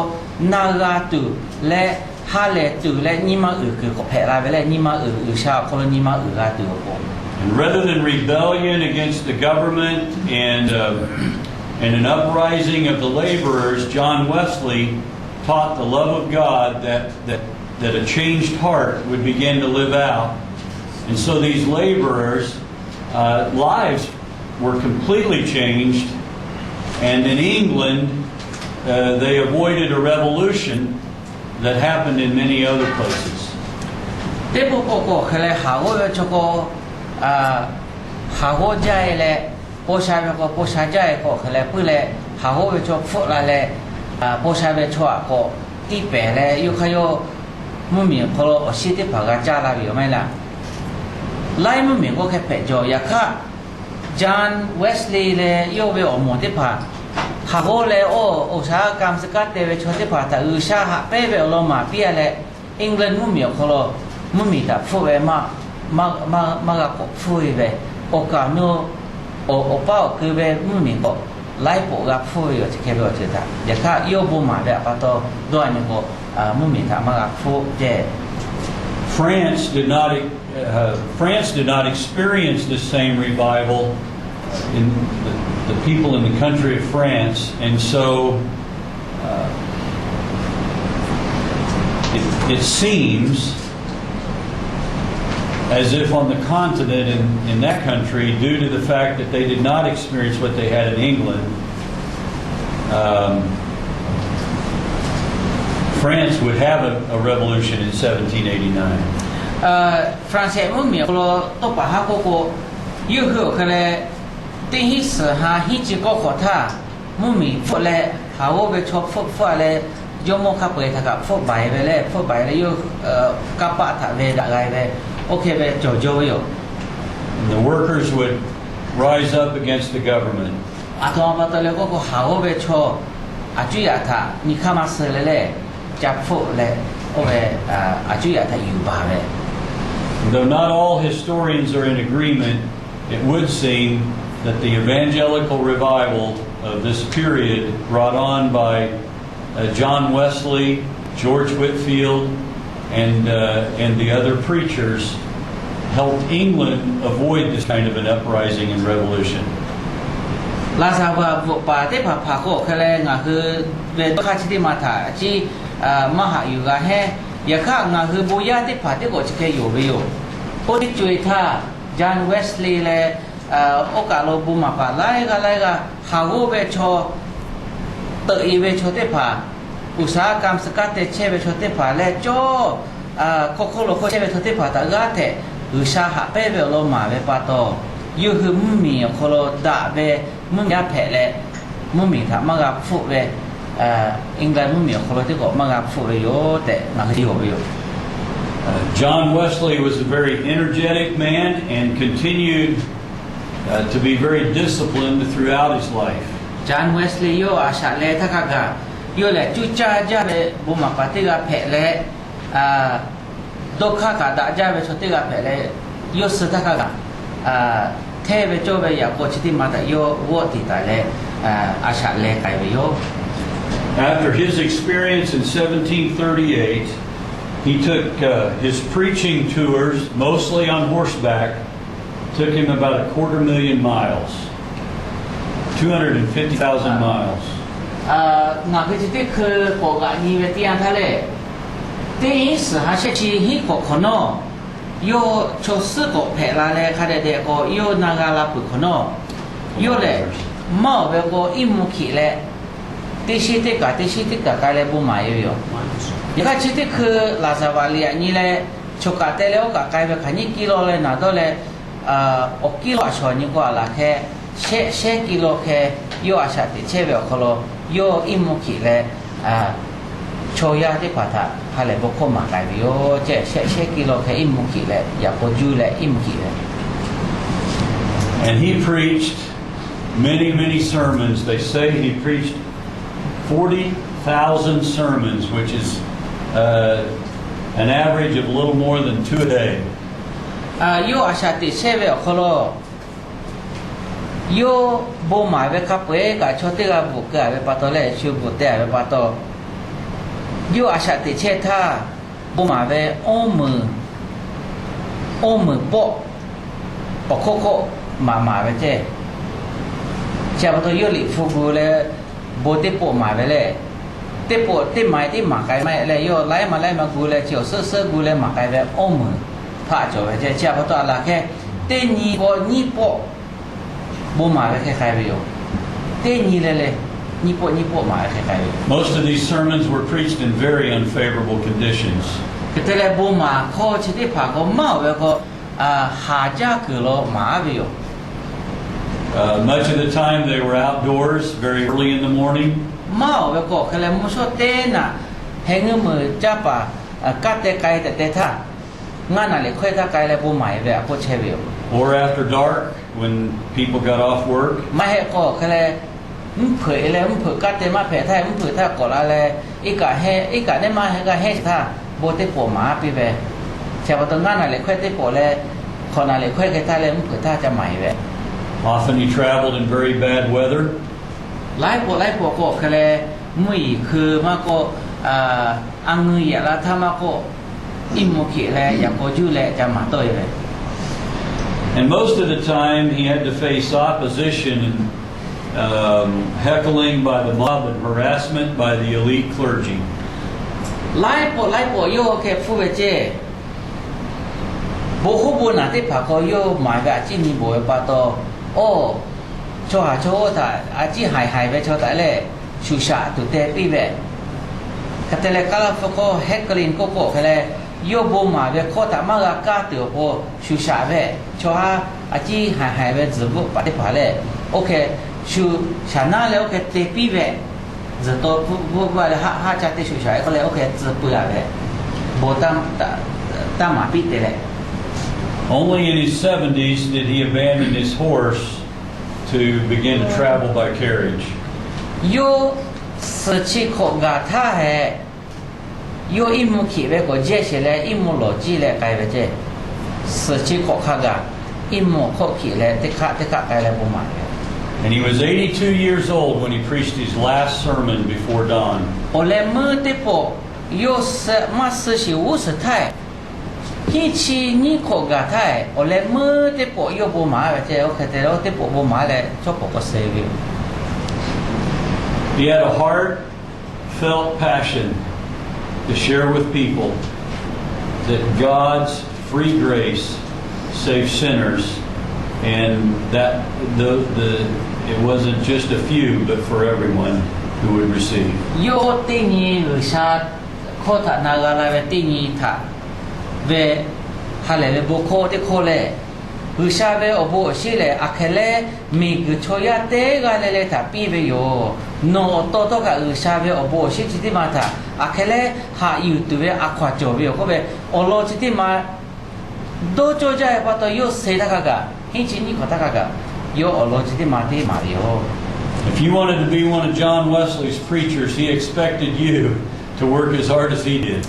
นากาตุและฮาเลตุและนี่มาคือก็แพ้ลายไปเลยนี่มาอุชาคนละนี่มากาตุพวก And rather than rebellion against the government and an uprising of the laborers, John Wesley taught the love of God that a changed heart would begin to live out. And so these laborers' lives were completely changed. And in England, they avoided a revolution that happened in many other places. แต่พวกก็แค่หาว่าจะก็หาว่าใจเลยโพชายก็โพชายใจก็แค่เพื่อเลยหาว่าจะฟุตอะไรโพชายชั่วก็ที่แปลเลยยุคโยมุ่งมีคนเราสิทธิ์พักจ้าลาวิโอไม่ละไล่มุ่งมีก็แค่เปิดจอยาค่ะจานเวสลีย์เลยโยเวอมที่พักหากว่าเลยอุตสาหกรรมสกัดเตวิชที่พักแต่อุตสาหะเป้เวลมาเปียเลยอังกฤษมุ่งมีคนเรามุ่งมีแต่ฟูเวมาก็ฟูเวโอกาโนโอป้าคือเวมุ่งมีก็ไล่ปกกับฟูอยู่ที่แค่เวลที่ตายาค่ะโยบุมาเวปัตโตด้วยนี่ก็France did not experience the same revival in the people in the country of France, and so it seems as if on the continent in that country, due to the fact that they did not experience what they had in England, France would have a revolution in 1789. ฝรั่งเศสมุ่งมีคนตัวป่าฮะก็ยูคือแค่ที่ฮิสหาฮิจิก็ขอท่ามุ่งมีฟุตเลยหาว่าไปชอบฟุตเลยยมขับไปถ้ากับฟุตใบไปเลยฟุตใบเลยยูกับปะถ้าเวดอะไรไปโอเคไปโจโจอยู่ The workers would rise up against the government. อาตมาตอนแรกก็หาว่าไปชอบอาจุยาท่านี่ข้ามาเสร็จเลยจับฟุตเลยโอเคอาจุยาท่าอยู่บ้าเลย Though not all historians are in agreement, it would seem that the evangelical revival of this period brought on by John Wesley, George Whitefield, and the other preachers helped England avoid this kind of an uprising and revolution. ลาซาว่าป่าที่ผ่าโคแค่แรงคือเวทข้าชิติมาถาที่มหาอยู่กันแห่ยาข้างคือบุญญาที่ผ่าที่ก็จะแค่อยู่ไปอยู่พวกที่ช่วยท่าจานเวสลีย์เลยโอกาสเราบุญมาป่าไล่กันหาวูเวชอเตออีเวชอที่ผ่าอุตสาหกรรมสกัดเตเชเวชอที่ผ่าและโจ้โคโค่โลโคเชเวชอที่ผ่าแต่ก็เถอะอุตสาหะเป้เวลมาเวปาโตยูคือมุ่งมีคนเราด่าเวมุ่งยาแผลเลยมุ่งมีถ้ามากับฟุเวอังกฤษมุ่งมีคนเราที่ก็มากับฟุเวโยแต่มาที่หัวโยJohn Wesley was a very energetic man and continued to be very disciplined throughout his life. John Wesley โยอาชาเลทักกะโยแหละจุจ้าจ้าเวบุมาปฏิกาแผลเลยดอกข้ากะด่าจ้าเวชติกาแผลเลยโยสุดทักกะเทเวโจเวอยากโกชิติมาแต่โยวอติตายเลยอาชาเลไกเวโย After his experience in 1738, He took his preaching tours, mostly on horseback, took him about 250,000 miles, 250,000 miles. ngà cái chỉคือbộ gạ nhì về tiền thay lệ thế sự hà sẽ chỉ hít cổ khó nọ yo cho sự cổ phê là lệ khai để cổ yo naga là bự khó nọ yo lệ mau về cổ im mu khí lệ thế chỉ tất cả cái lệ bù mà yo cái chỉคือlà sao vậy lệ nhì lệ cho cả tê lệ cả cái về khai nhì kilo lệ nào đó lệ o kilo cho nhì qua là cái sheh kilo cái yo à sao thì chế về khó yo imuki le choya de pata hale boko ma kai yo che she kilo ke imuki le ya ko ju le imuki le. And he preached many sermons. They say he preached 40,000 sermons, which is an average of a little more than 2 a day. Yo ashati seve kholo yo bo mai ve kapwe ka chote ga bu ka ve pato le shu bu te ve pato yo asha te che tha bo ma ve omu bo koko ma ve che cha pato yo li fu gu le bo te po ma ve le te mai te ma kai mai le yo lai ma gu le chio sơ gu le ma kai ve omu pha cho ve che cha pato ala ke te ni po Most of these sermons were preached in very unfavorable conditions. Much of the time they were outdoors very early in the morning. Or after dark, when people got off work. Often he traveled in very bad weather. And most of the time he had to face opposition and heckling by the mob and harassment by the elite clergy. yo bo ma ve ko ta ma ga ka te po shu sha ve cho ha a ji hai ve zi bu pa de pa le okay shu sha na le okay te pi ve zi to bu le ha cha te shu sha ko le okay zi bu ya ve bo ta ma pi te le. Only in his 70s did he abandon his horse to begin to travel by carriage. Yo se chi ko ga tha hai yo imu ki ve ko je she le imu lo ji le kai ve je se chi ko kha ga imu ko ki le te kha kai le bu ma. And he was 82 years old when he preached his last sermon before dawn. O le mu te po yo se ma se shi wu se tai hi chi ni ko ga tai o le mu te po yo bu ma ve je o ke te lo te po bu ma le cho ko se vi. He had a heartfelt passion to share with people that God's free grace saves sinners, and that it wasn't just a few, but for everyone who would receive. Yo tingi usha kota nagala ve tingi tha ve halele boko te kole usha ve obo shile akele mi guchoya te galele tha pi ve yo no to ka usha ve obo shi chiti ma tha akele ha yu tu ve akwa cho ve ko ve olo chiti ma do cho ja pa to yo se da ga hin chi ni kota ga yo olo chiti ma ti ma yo. If you wanted to be one of John Wesley's preachers, he expected you to work as hard as he did.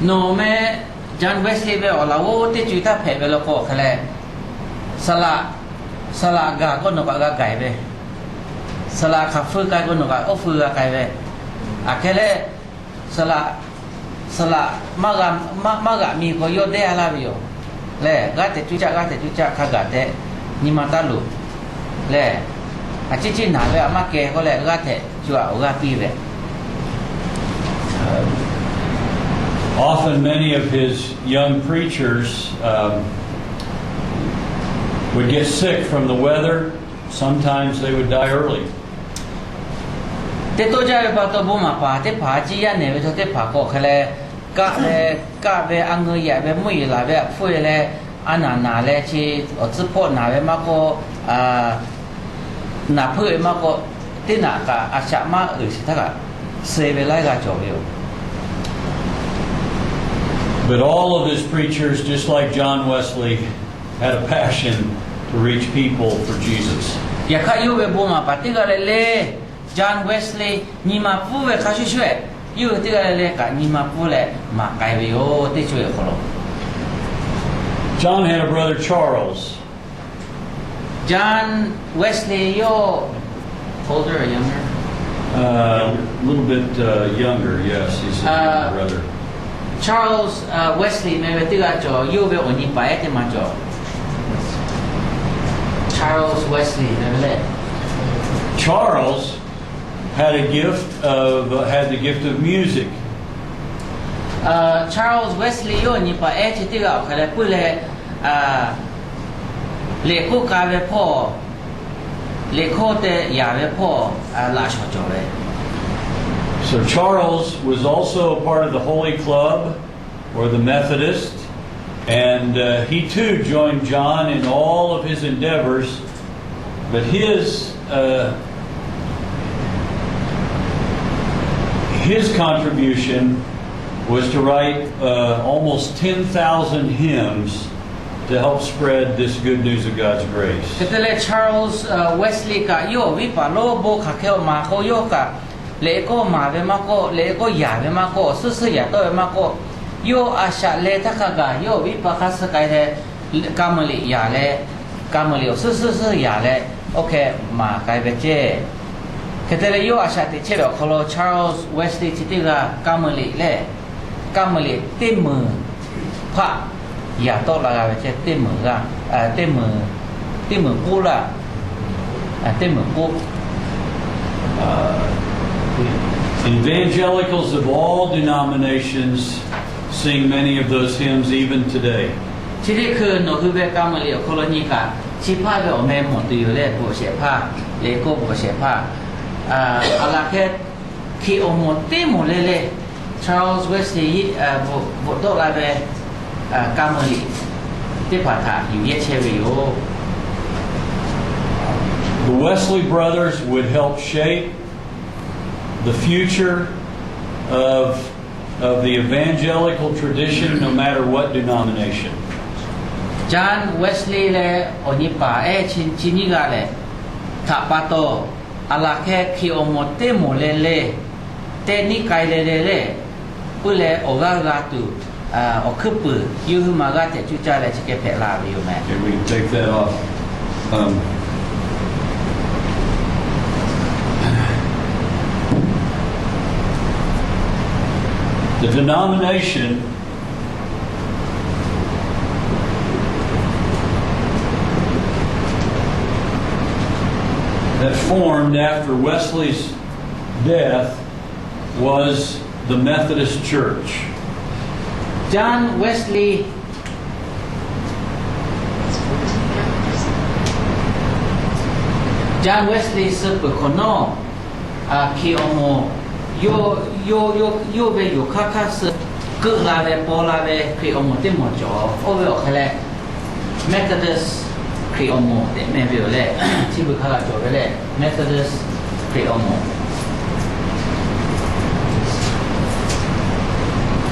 No me John Wesley ve ola wo te chu ta phe ve lo ko khale sala ga ko no ga gai ve sala kha fu ga ko no ga o fu ga gai ve akele sala สละมากะมีก็ยอดได้อะไรอยู่เล่กาเตจุจักขากาเตนิมาตาลุเล่จิหนาเวมาเกก็เล่กาเตจัวกาปีเว Often many of his young preachers would get sick from the weather. Sometimes they would die early. เตโตจาเวปาโตบุมาปาเตผาจียะเนเวโตเตผาโกเคเลกะเวอังเงยะเวมุยลาเวฟุยเลอานาเลชีอจิโพนาเวมาโกนาพุยมาโกตินากะอาชะมาสิทะกะเซเวไลกะจอเว But all of his preachers, just like John Wesley, had a passion to reach people for Jesus. ยะคะยูเวบุมาปาติกะเลจอห์นเวสลีย์นิมาปูเวคาช่วยยูติกะเลกะนิมาปูเลมาไกเวโอติช่วยขอล John had a brother Charles. John Wesley yo older or younger? A little bit younger, yes. He's a younger brother. Charles Wesley เมเวติกะจอยูเวโอนิปาเอติมาจอ Charles Wesley เมเวเล Charles had the gift of music. Charles Wesley yoนิปาเอติติกะคะเลปุเลเลโคกาเวพ่อเลโคเตยาเวพ่อลาชอจอเว So Charles was also a part of the Holy Club or the Methodist, and he too joined John in all of his endeavors, but his contribution was to write almost 10,000 hymns to help spread this good news of God's grace. เตเล Charles Wesley กะโยวิปาโลโบคาเคลมาโคโยกะเลโกมาเวมาโกเลโกยาเวมาโกซื่อๆยาโตเวมาโกโยอาชะเลทะคากะโยวิปาคัสกายเทกามลิยาเลกามลิซื่อๆยาเลโอเคมาไกเวเจเตเลโยอาชะติเชเบคโล Charles Wesley ติติกะกามลิเลกามลิติมือพระยาโตลากาเวเจติมือกะติมือกูละติมือกู Evangelicals of all denominations sing many of those hymns even today. ที่นี่คือโนคือเวกามเลียวโคโลนีกาชิพาเวอเมหมดอยู่เลโบเชพาเลโกโบเชพาอาลาเคคีโอโมติโมเลเล Charles Wesley โบโตลาเวกามลีที่ผ่านทางอยู่เยเชวิโอ The Wesley brothers would help shape the future of the evangelical tradition, no matter what denomination. John Wesley และอนิปาชินิกาเลทาปาโตอาลาเคคีโอโมเตโมเลเลเตนิไกเลเลเลปุเลโอกากาตุอคือปืยูมากาเตจุจาเลชิเกเพลาวิโอแม Okay, we can take that off. The denomination that formed after Wesley's death was the Methodist Church. John Wesley se pekono ki omo yo ve yo kaka se ke la ve po la ve ki omo te mo jo o ve o khale Methodist ki omo te me ve le chi bu kha jo ve le Methodist ki omo.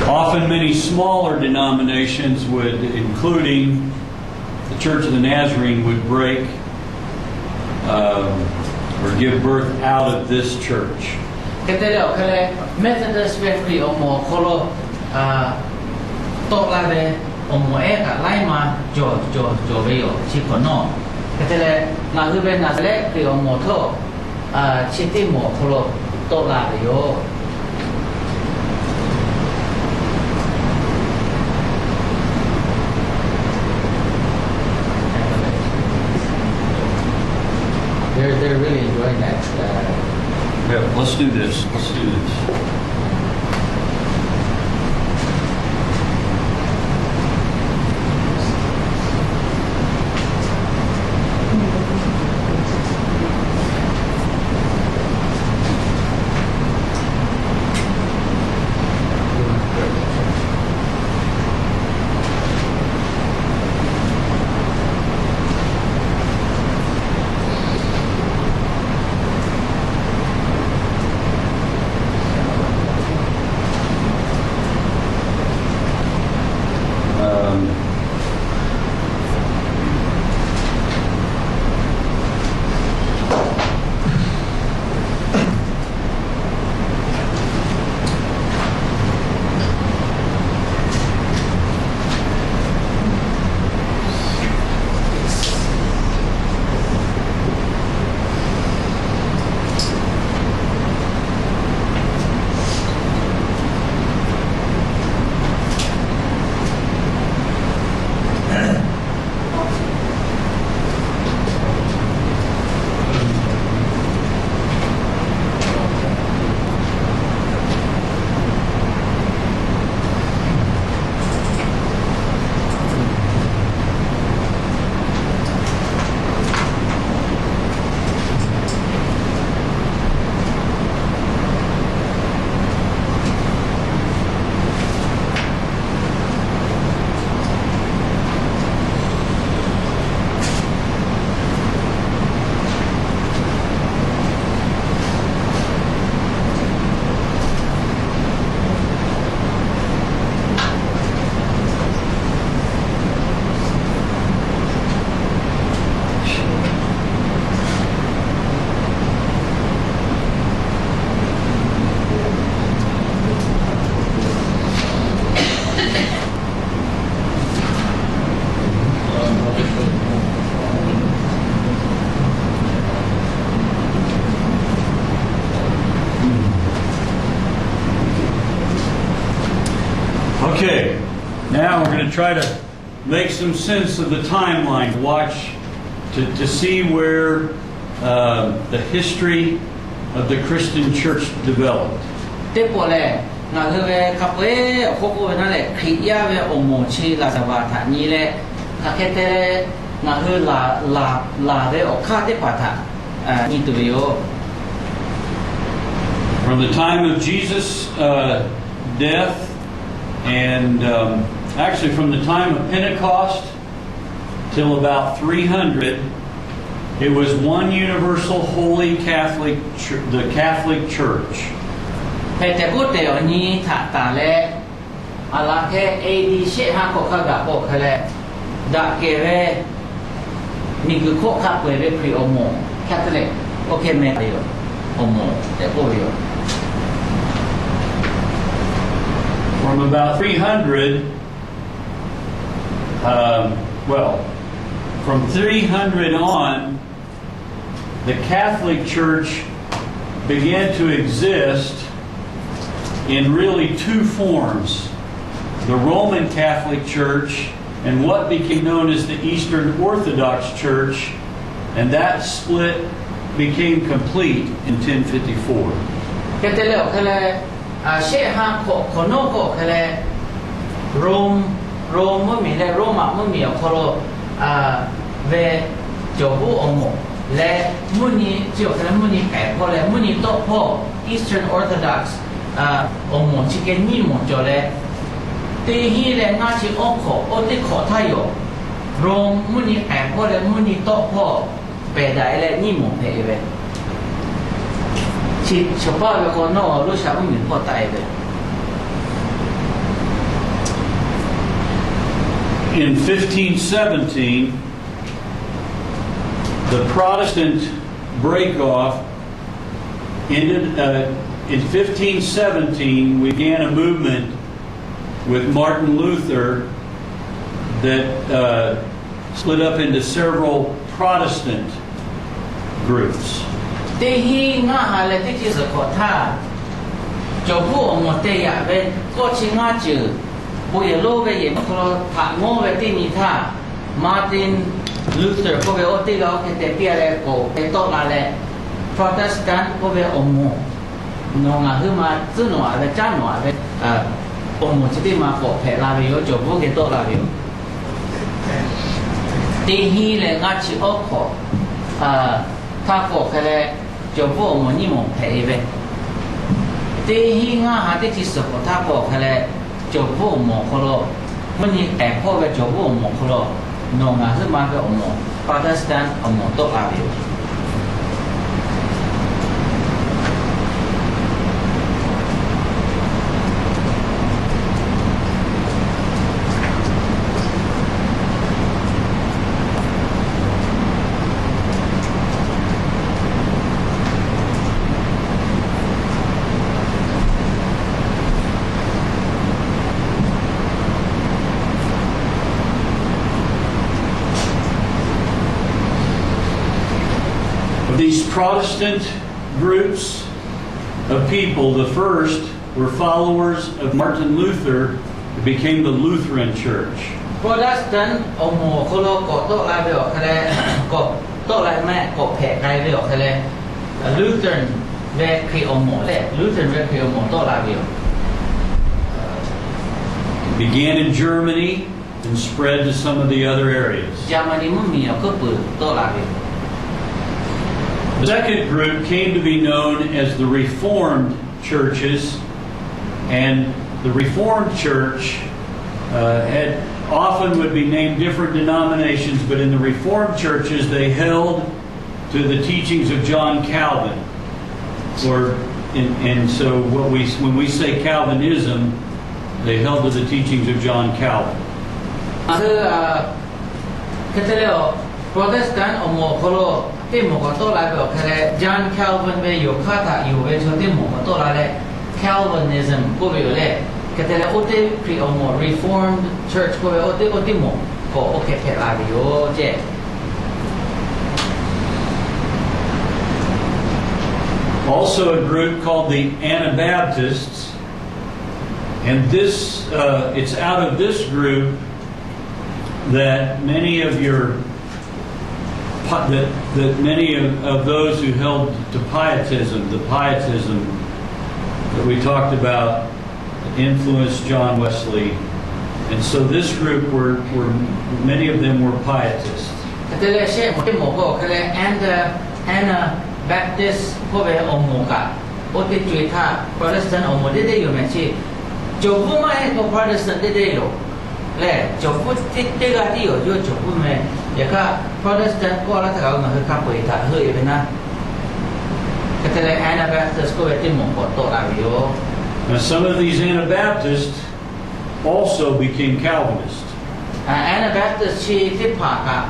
Often many smaller denominations would, including the Church of the Nazarene, would break or give birth out of this church. Ketelo kale Methodist ve ki omo kholo to la ve omo e ka lai ma jo ve yo chi kono ketele na hu ve na le ki omo tho chi ti mo kholo to la ve yo. really enjoying that. Yeah, let's do this. Let's do this. Okay, now we're going to try to make some sense of the timeline. Watch to see where the history of the Christian church developed. Tiếp bộ lệ ngà hư về cặp với khô cô nó lệ khí ya về ông mồ chi là và thà nhị lệ thà cái tê ngà hư là về ông khá tiếp bà thà nhị tụi yếu. From the time of Jesus' death, and actually from the time of Pentecost till about 300, it was one universal holy Catholic, the Catholic Church.แต่พูดแต่อันนี้ถ้าตาเล่อะไรแค่ADเชฮะก็ข้ากับพวกเขาเล่ดักเกเรนี่คือโคข้าเปเรพรีโอโมแคทเล็กโอเคไม่ได้อยู่โอโมแต่พวกอยู่ From about 300, from 300 on, the Catholic Church began to exist in really two forms: the Roman Catholic Church and what became known as the Eastern Orthodox Church, and that split became complete in 1054. เชฮะโคโนโคเคเลโรมเมื่อมีและโรมาเมื่อมีโคโรเวจบูองโมและมุนีเจียวและมุนีไก่พอและมุนีโตพอ Eastern Orthodox องโมชิเกนี่หมดจเลยตีฮีและงาชิโอโคโอติโคทายโยโรมมุนีไก่พอและมุนีโตพอเปได้และนี่หมดเพเวเฉพาะเวลาโน่รู้ชาไม่มีพอตายเลย In 1517, the Protestant break-off ended. In 1517, we began a movement with Martin Luther that split up into several Protestant groups. แต่ฮีง่าหาเลยที่จะสะกดท่าจบผู้อมเตยะเป็นก็ชิง่าจือผู้ยโลเวยิมครถาโง่เวที่นี่ท่ามาร์ตินลูเทอร์ก็เวโอติเราแค่เตียเลยก็ไปโตมาเลย Protestant ก็เป็นอมโมนงอ่ะคือมาซื้อหน่อยไปจ้าหน่อยไปอมโมที่มาขอแผ่ลาวิโอจบพวกเกตโตลาวิโอตีฮีเลยงัดชิโอขอถ้าขอแค่เลยจบพวกอมโมนี่หมดแผ่ไปตีฮีง่าหาที่ที่สุดถ้าขอแค่เลยจบพวกอมโมเขาโลมันนี่แต่พวกไปจบพวกอมโมเขาโลนงอ่ะคือมาเป็นอมโม Protestant อมโมโตลาวิโอThese Protestant groups of people, the first were followers of Martin Luther, who became the Lutheran Church. Protestant อมโมเขาโลกโตลาวิโอแค่ก็โตลาแม่ก็แผ่ไกลวิโอแค่ Lutheran เวคีอมโมเลย Lutheran เวคีอมโมโตลาวิโอ Began in Germany and spread to some of the other areas. เยอรมนีมันมีก็เปิดโตลาวิโอ The second group came to be known as the Reformed churches, and the Reformed Church had often would be named different denominations, but in the Reformed churches they held to the teachings of John Calvin. And so when we say Calvinism, they held to the teachings of John Calvin. คือเรียกว่า Protestant อมโมเขาโลที่หมู่ก็โตลาวิโอแค่ John Calvin เวอยู่ข้าถ้าอยู่เวชที่หมู่ก็โตลาเลย Calvinism ก็ไปอยู่เลยก็แต่ละอุติคริอมโม Reformed Church ก็ไปอุติหมู่ก็โอเคแค่ลาวิโอเจ Also a group called the Anabaptists, and it's out of this group that many of those who held to pietism, the pietism that we talked about, influenced John Wesley, and so this group were many of them were pietists. แต่ละเช่นที่หมู่ก็คือ Anabaptist ก็เป็นอมโมกะอุติจุยท่า Protestant อมโมได้อยู่ไหมที่จบผู้ไม่ก็ Protestant ได้อยู่และจบผู้ที่ก็ที่อยู่จบผู้ไม่อย่างก็ Protestant ก็รัฐเขามาคือข้าพุทธะเฮ้ยเป็นนะก็แต่ละ Anabaptist ก็เป็นที่หมู่ก็โตลาวิโอ Now some of these Anabaptists also became Calvinists. Anabaptist ที่ผ่านกับ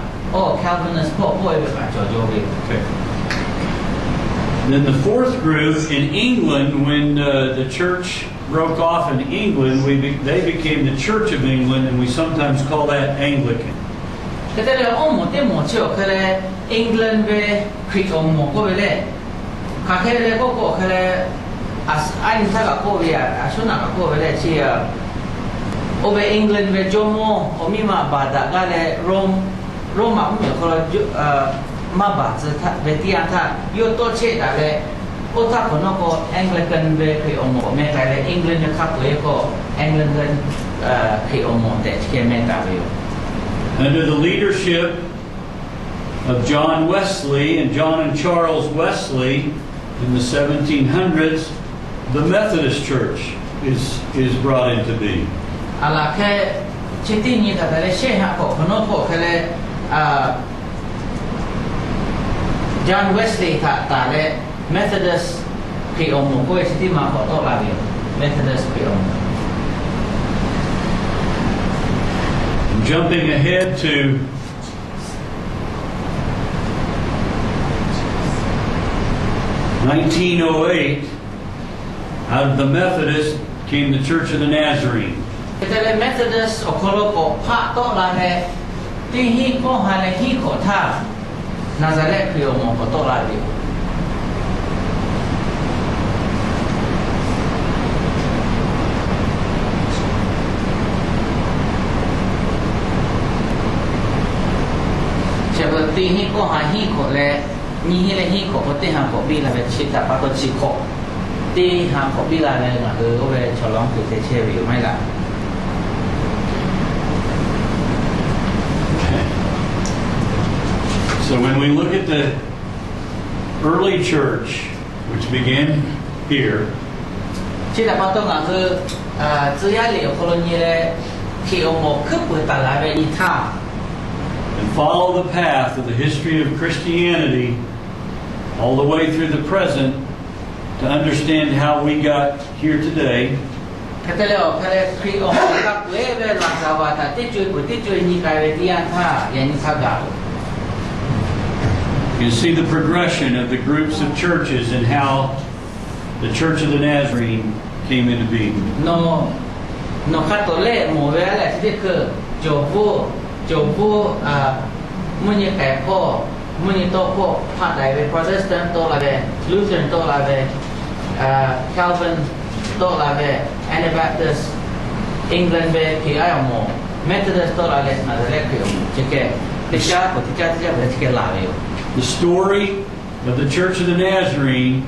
Calvinist พวกเป็นแบบจอโยบิ Okay. Then the fourth group in England, when the church broke off in England, they became the Church of England, and we sometimes call that Anglican. ก็แต่ละหมู่ที่หมู่เชื่อคืออังกฤษเวคริสต์หมู่ก็เป็นเลยข้าแค่เลยก็คืออันถ้าก็เป็นส่วนนั้นก็เป็นเลยที่โอเวอังกฤษเวจอมโอมีมาบาดก็เลยโรมาผมอยากเขามาบาดจะเวทีอันท่าโยตัวเชื่อเลยโอ้ถ้าคนนั้นก็อังกฤษเวคริสต์หมู่ไม่ใช่เลยอังกฤษนะครับเวก็อังกฤษคริสต์หมู่แต่ที่ไม่ได้เลย Under the leadership of John Wesley and John and Charles Wesley in the 1700s, the Methodist Church is brought into being. อะไรแค่ชิ้นที่นี้แต่ละเช่นฮะผมคนโน้นผมแค่John Wesley แต่ละ Methodist คริสต์หมู่ก็ชิ้นที่มาขอโทษลาวิโอ Methodist คริสต์หมู่ Jumping ahead to 1908, out of the Methodist came the Church of the Nazarene. แต่ละ Methodist ออกโลกพระโตลาเลที่ฮีก็หาเลฮีขอท่านาซาเรตคริสต์หมู่ขอโตลาวิโอ ตีฮีก็หาฮีขอเล ni hi le hi ko te ha ko bi la ve chi ta pa to chi ko te ha ko bi la le nga ho ve cholong tu te che vi mai la. So when we look at the early church, which began here, chi ta pa to nga ho zhi ya le ko lo ni le ki o mo khu pu ta la ve ni tha and follow the path of the history of Christianity all the way through the present to understand how we got here today. You see the progression of the groups of churches and how the Church of the Nazarene came into being. Protestant to la ve, Lutheran to la ve, Calvin to la ve, Anabaptist, England ve hpehŌ mo, Methodist to la ve na le ki mo, chike, te cha ko te cha ve chike la ve. The story of the Church of the Nazarene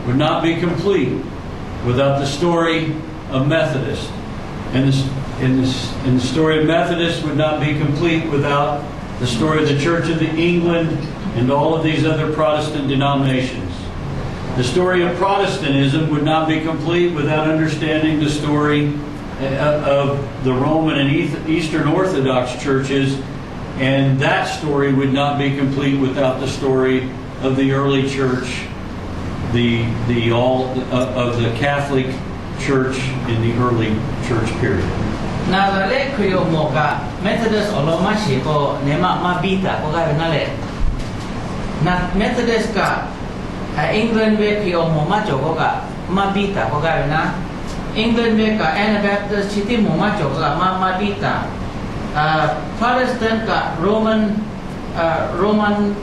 would not be complete without the story of Methodist, and the story of Methodist would not be complete without the story of the Church of England and all of these other Protestant denominations. The story of Protestantism would not be complete without understanding the story of the Roman and Eastern Orthodox churches, and that story would not be complete without the story of the early church, of the Catholic Church in the early church period. Na le krio mo ka Methodist o lo ma shi ko ne ma bita ko ga na le. Na Methodist ka England ve krio mo ma jo ko ga ma bita ko ga na. England ve ka Anabaptist chiti mo ma jo ko ga ma bita. Protestant ka Roman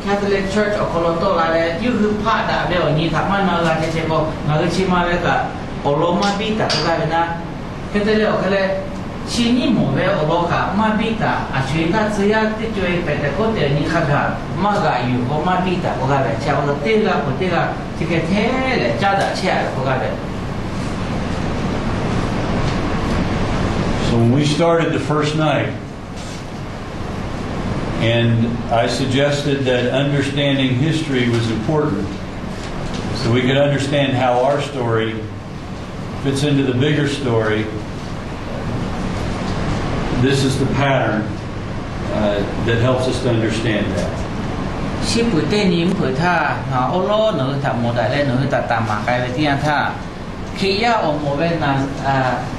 Catholic Church o ko lo to la le yu hu pa da ve o ni tha ma na ga che ko na ga chi ma ve ka o lo ma bita ko ga na. Ke te le o ka le chi ni mo ve o lo ka ma bita a chui ka zhi ya ti chui pe te ko te ni kha ga ma ga yu ko ma bita ko ga ve cha o te ga ti ke te le cha da che ko ga ve. So when we started the first night, and I suggested that understanding history was important so we could understand how our story fits into the bigger story. This is the pattern that helps us to understand that. Shi pu te ni pu tha na o lo no ta mo da le no ta ta ma kai ve ti an tha ki ya o mo ve na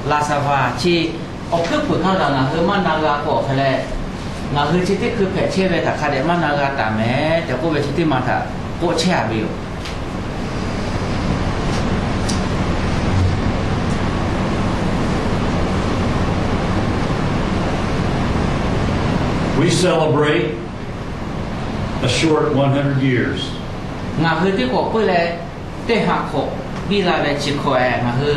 la sa va chi o khu pu kha da na he ma na ga ko khale na he chi te khu phe che ve ta kha de ma na ga ta me te ko ve chi te ma tha ko che ya bi yo. We celebrate a short 100 years. Nga he te ko pu le te ha ko bi la ve chi ko e nga he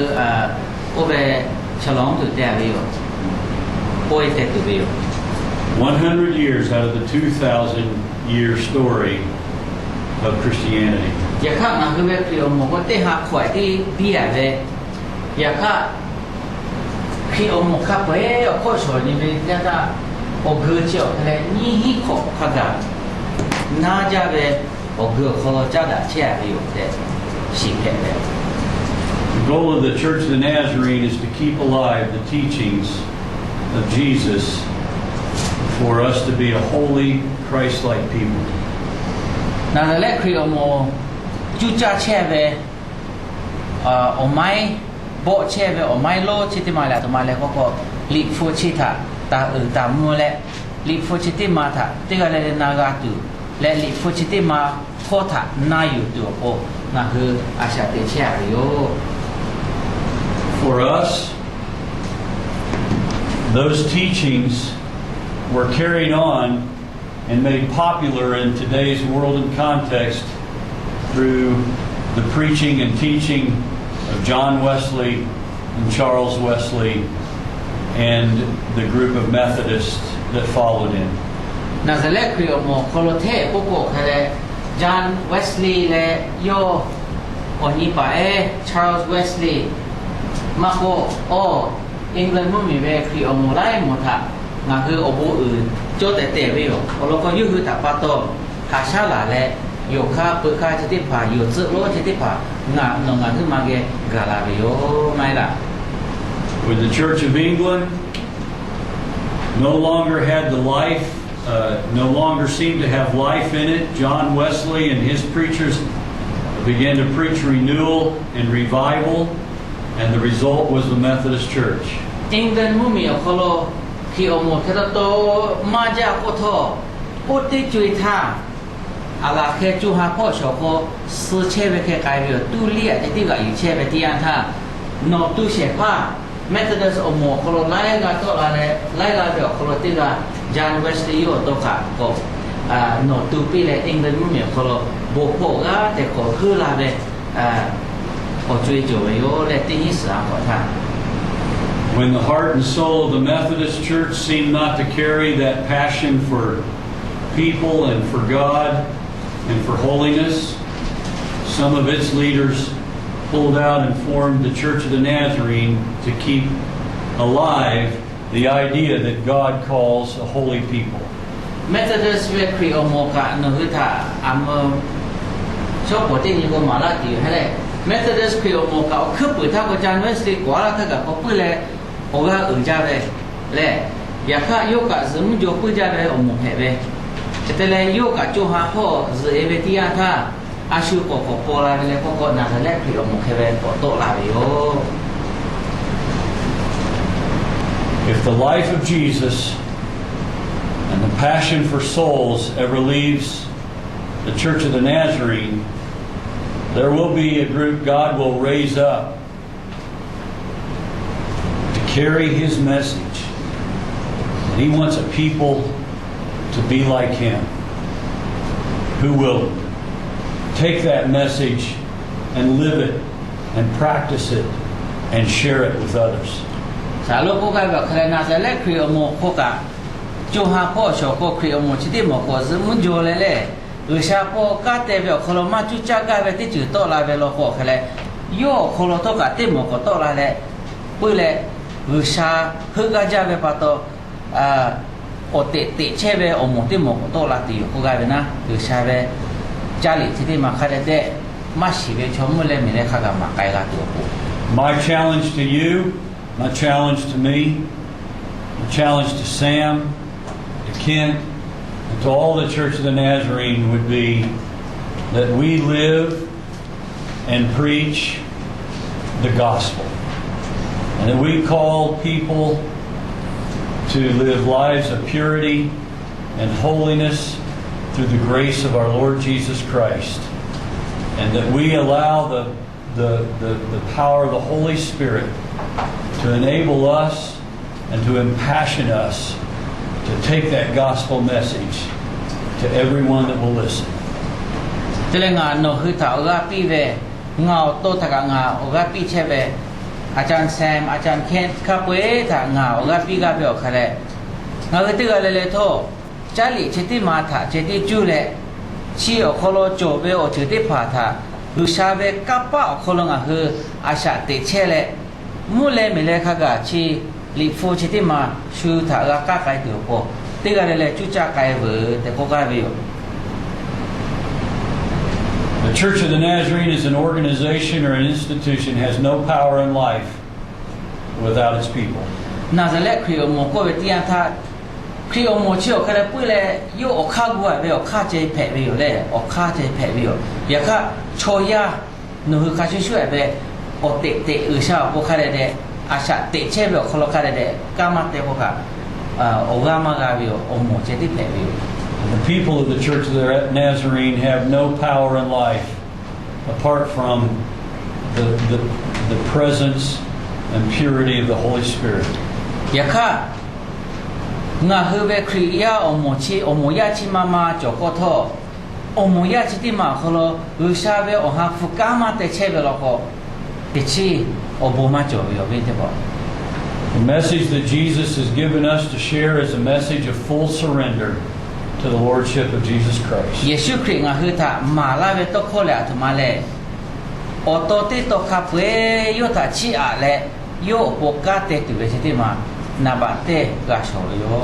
o ve chalong tu te bi yo. Poi te tu bi yo. 100 years out of the 2,000-year story of Christianity. Ya kha nga he ve pi o mo ko te ha ko ti bi ya ve. Ya kha ki o mo kha pe o ko so ni ve ya ta o ge chio le ni hi ko kha ga na ja ve o ge ko ja da che ya yo te shi ke le. The goal of the Church of the Nazarene is to keep alive the teachings of Jesus for us to be a holy, Christ-like people. Na le kri o mo ju cha che ve o mai bo che ve o mai lo chi ti ma la to ma le ko li fu chi tha ta ta mo le li fu chi ti ma tha te ga le na ga tu le li fu chi ti ma ko tha na yu tu o na hu a sha te che yo. For us, those teachings were carried on and made popular in today's world and context through the preaching and teaching of John Wesley and Charles Wesley and the group of Methodists that followed him. Na zale kri o mo ko lo the ko ko khale John Wesley และโยโอนิปาCharles Wesley มาโกโออังกฤษมุ่งมีเวครีโอโมไลหมดฮะงาคือโอโบอื่นโจแต่เตะไปอยู่โอโลก็ยุ่งคือตับปะโตหาชาลาและโยค่าเปิดค่าจะติดผ่าโยเจอโลจะติดผ่างานงานขึ้นมาเกกาลาไปโยไม่ละ When the Church of England no longer had the life, no longer seemed to have life in it, John Wesley and his preachers began to preach renewal and revival, and the result was the Methodist Church. England มุ่งมีโคโลที่โอโมเทโตมาจากโอโตโอติจุยท่าอาลาเคจูฮาพ่อชโคซื้อเชเวเคไกเบียตู้เลียที่ก็อยู่เชเวที่อันท่าโนตู้เชฟ้าเมทอดิสโอโมโคโลไล่กาโตอะไรไล่กาเบียโคโลที่ก็จานเวสลีโอโตกะก็โนตู้ปีเลยอังกฤษมุ่งมีโคโลโบโปกะแต่ก็คือลาเบโอจุยจุยโอเลติฮิสามก็ท่าWhen the heart and soul of the Methodist Church seemed not to carry that passion for people and for God and for holiness, some of its leaders pulled out and formed the Church of the Nazarene to keep alive the idea that God calls a holy people. Methodist เวครีโอโมกะนหุตาอัมชอบปฏิญาณมาลาติให้เลย Methodist ครีโอโมกะคือปุ๋ยท่าก็จานเวสลีกว่าละท่าก็ปุ๋ยเลยโอกาอื่นจ้าเลยเลยอยากข้าโยกะสมุนโยปุ๋ยจ้าเลยโอโมเพ่แต่เลยโยกะจูฮาพ่อจะเอเวติยาท่าอาชูโกโกโปลาเลยพวกก็น่าจะเล็กครีโอโมเพ่โปโตลาบิโอ If the life of Jesus and the passion for souls ever leaves the Church of the Nazarene, there will be a group God will raise up to carry His message. And He wants a people to be like Him, who will take that message and live it and practice it and share it with others. สาลูกพวกเขาแบบใครน่าจะเล็กครีโอโมพวกเขาจูฮาพ่อชอบครีโอโมชิดิโมก็สมุนโจเลยเลยชาพ่อกาเตเบลโคลมาจุจักกาเวติจุโตลาเวโลโคเขาเลยโยโคลโตกาติโมก็โตลาเลยปุ๊เลยชาฮึกาจาเวปะโตโอเตติเชเวโอโมติโมก็โตลาติพวกเขาเวนะชาเวจาริที่ที่มาคาเดเดมาชิเวชมุเลมิเลขากามาไกลาตัวปู My challenge to you, my challenge to me, my challenge to Sam, to Kent, and to all the Church of the Nazarene would be that we live and preach the gospel. And that we call people to live lives of purity and holiness through the grace of our Lord Jesus Christ. And that we allow the power of the Holy Spirit to enable us and to impassion us to take that gospel message to everyone that will listen. แต่ละงานโนคือถ้าเอาปีเวเงาโตถ้าเงาเอาปีเชเวอาจารย์แซมอาจารย์เคนข้าป่วยถ้าเงาเอาปีกาเบลเขาเลยเงาที่ก็เลยโทจาริเจติมาถ้าเจติจูเลยชีโอโคโลโจเบลเจติพาถ้าลูชาเวกับป้าโคโลงาคืออาชาติเชเลยมูเลมิเลข้ากาชีลิฟูเจติมาชูถ้าเอาก้าไก่ตัวโปที่ก็เลยจุจักไก่เวแต่ก็กาเบลThe Church of the Nazarene as an organization or an institution has no power in life without its people. น่าจะเล็กครีโอโมก็เวทีอันท่าครีโอโมเชี่ยวก็เลยพูดเลยโยออกข้าวบัวไปออกข้าเจแผ่ไปอยู่เลยออกข้าเจแผ่ไปอยู่อย่าข้าโชยาหนูคือข้าช่วยไปออกเตะชาวพวกข้าเด็ดอาชาเตะเช่แบบคนละข้าเด็ดกามาเตะพวกข้าออกกามากาไปอยู่โอโมเจที่แผ่ไปอยู่ The people of the Church of the Nazarene have no power in life apart from the presence and purity of the Holy Spirit. อย่าข้างาฮือเวครียาโอโมยาชิมาจอกโทโอโมยาชิติมาโคโลอุชาเวโอฮาฟุกามาเตเชเวโลโคติชิโอโบมาจอเวเวเตบอ The message that Jesus has given us to share is a message of full surrender to the Lordship of Jesus Christ. ယေရှုခရစ်ငါဟိတာမာလာဝေတော့ခေါ်လာထမလဲအော်တိုတေတော့ခပ်ဝေယောတာချီအားလဲယောပိုကတဲ့တူပဲစတိမာနာဘတဲ့ကဆောယော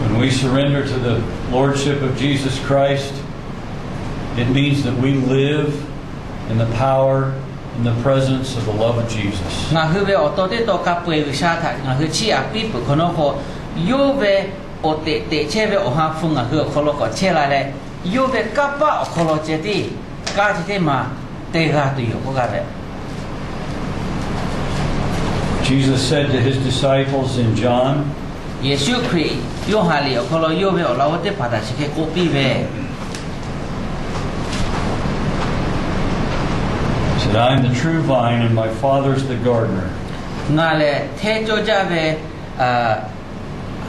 When we surrender to the Lordship of Jesus Christ, it means that we live in the power and the presence of the love of Jesus. ငါဟိဝေအော်တိုတေတော့ခပ်ဝေဝရှာတာငါဟိချီအားပိပခနောခေါ်ယောဝေโอเตเตเชเวโอฮาฟุงอ่ะคือคอลก็เชลาเลยโยเวกัปปะคอลเจติกาจิเตมาเตกาตุโยก็กาเว Jesus said to his disciples in John, เยซูคริสต์โยฮาลีคอลโยเวเราเตปาตาชิเคโกปีเว He said, I am the true vine and my Father is the gardener. งาเลเทโจจาเว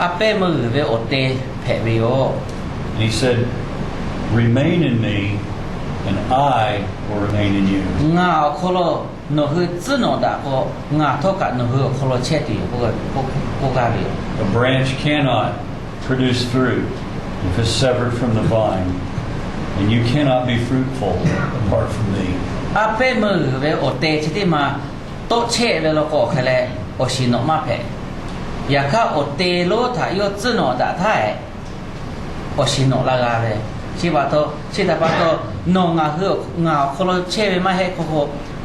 อาเปมือเวโอเตเพเวโย And he said, remain in me and I will remain in you. งาคอลโนฮึซึโนดาโกงาโทกะโนฮึคอลเชติโยก็กาเว A branch cannot produce fruit if it's severed from the vine, and you cannot be fruitful apart from me. อาเปมือเวโอเตชิติมาโตเชเวโลโกเคเลโอชิโนมาเพอยาข้าโอเตโลทายอซึโนดาทายโอชิโนลากาเวชิบาโตชิตาบาโตโนงาฮืองาโคโลเชเวมาเฮโคโค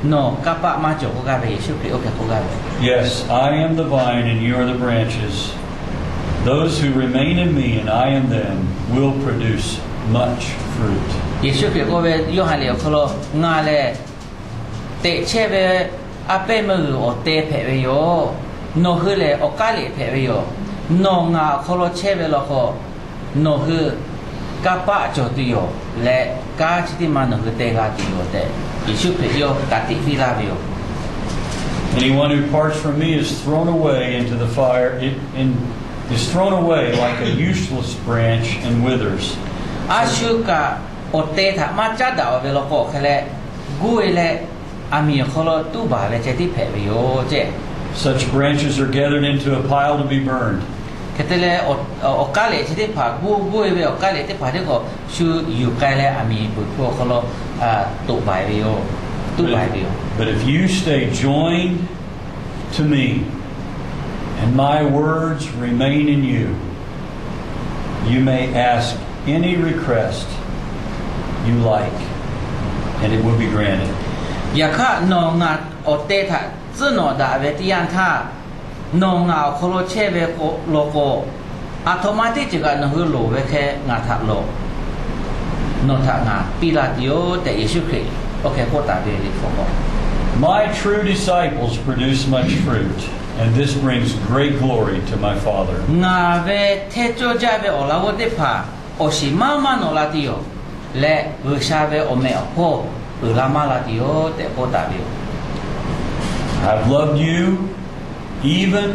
โนกะปะมาโจโกกาเวเยซูคริสต์โอเคโกกาเว Yes, I am the vine and you are the branches. Those who remain in me and I in them will produce much fruit. เยซูคริสต์โกเวโยฮันเลโคโลงาเลเตเชเวอาเปมือโอเตเพเวโยโนฮือเลโอกาเลเพเวโยโนงาโคโลเชเวโลโคโนฮือกะปะโจติโยและกาจิติมาโนฮืเตกาติโยเตเยซูคริสต์โยกาติฟิลาเวโย Anyone who parts from me is thrown away into the fire, is thrown away like a useless branch and withers. อาชูกะโอเตทะมาจัดดาวเวโลโกเคเลกุยเลอามีโคโลตูบาเลเจติเพเวโยเจ Such branches are gathered into a pile to be burned. เคเตเลโอกาเลเจติผากุยเวโอกาเลติผาเดโกชูอยู่ไกลเลอามีบุโคโคโลตุบายเวโยตุบายเวโย But if you stay joined to me and my words remain in you, you may ask any request you like, and it will be granted. ยาคะนองาโอเตทะซึโนดาเวติยันทานองาโคโลเชเวโกโลโกอัตโนมัติจิกะนหือโลเวแค่งาทะโลโนทะงาปิลาติโอเตเยซูคริสต์โอเคโคตาเวลิโฟโก My true disciples produce much fruit, and this brings great glory to my Father. งาเวเทโจจาเวโอลาวเตพาโอชิมามาโนลาติโอและเวชาเวโอเมโอโคอุลามาลาติโอเตโคตาเว I've loved you even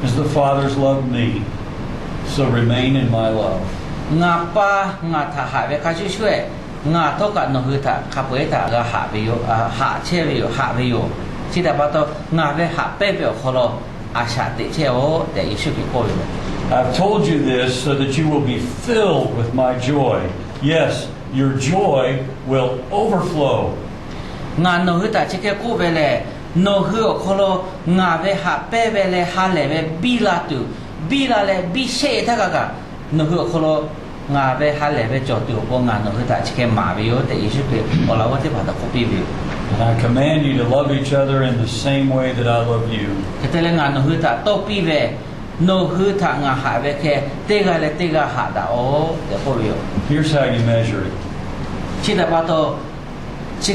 as the Father's loved me, so remain in my love. งาปางาทะหาเวคาช่วยงาโทกะโนฮืทะคาเปตะกะหาเวโยหาเชเวโยหาเวโยชิตาบาโตงาเวหาเปเปโอโคโลอาชาติเชโอเตเยซูคริสต์โกโย I've told you this so that you will be filled with my joy. Yes, your joy will overflow. งาโนฮืตะชิเคโกเวเลโนฮืโอโคโลงาเวหาเปเวเลหาเลเวบิลาตุบิลาเลบิเชทะกะกะโนฮืโอโคโลงาเวหาเลเวจอตุโกงาโนฮืตะชิเคมาเวโยเตเยซูคริสต์โอลาวเตพาตะโคปิเว And I command you to love each other in the same way that I love you. เคเตเลงาโนฮืตะโตปิเวโนฮืตะงาหาเวเคเตกะเลเตกะหาดาโอเตโคเวโย Here's how you measure it. ชิตาบาโตชิ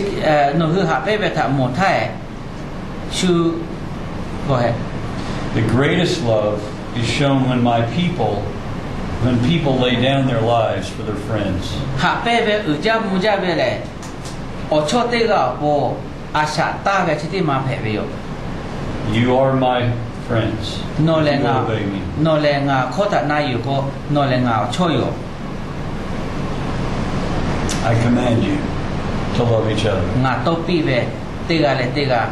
โนฮืหาเปเวทะโมไทชูgo ahead The greatest love is shown when people lay down their lives for their friends. หาเปเวอุจามุจาเวเลโอโชเตกะโปอาชาตาเวชิติมาเพเวโย You are my friends. โนเล You งา obey me. โนเลงาโคตะนาอยู่โกโนเลงาโชโย I command you to love each other. งาโตปิเวเตกะเลเตกะ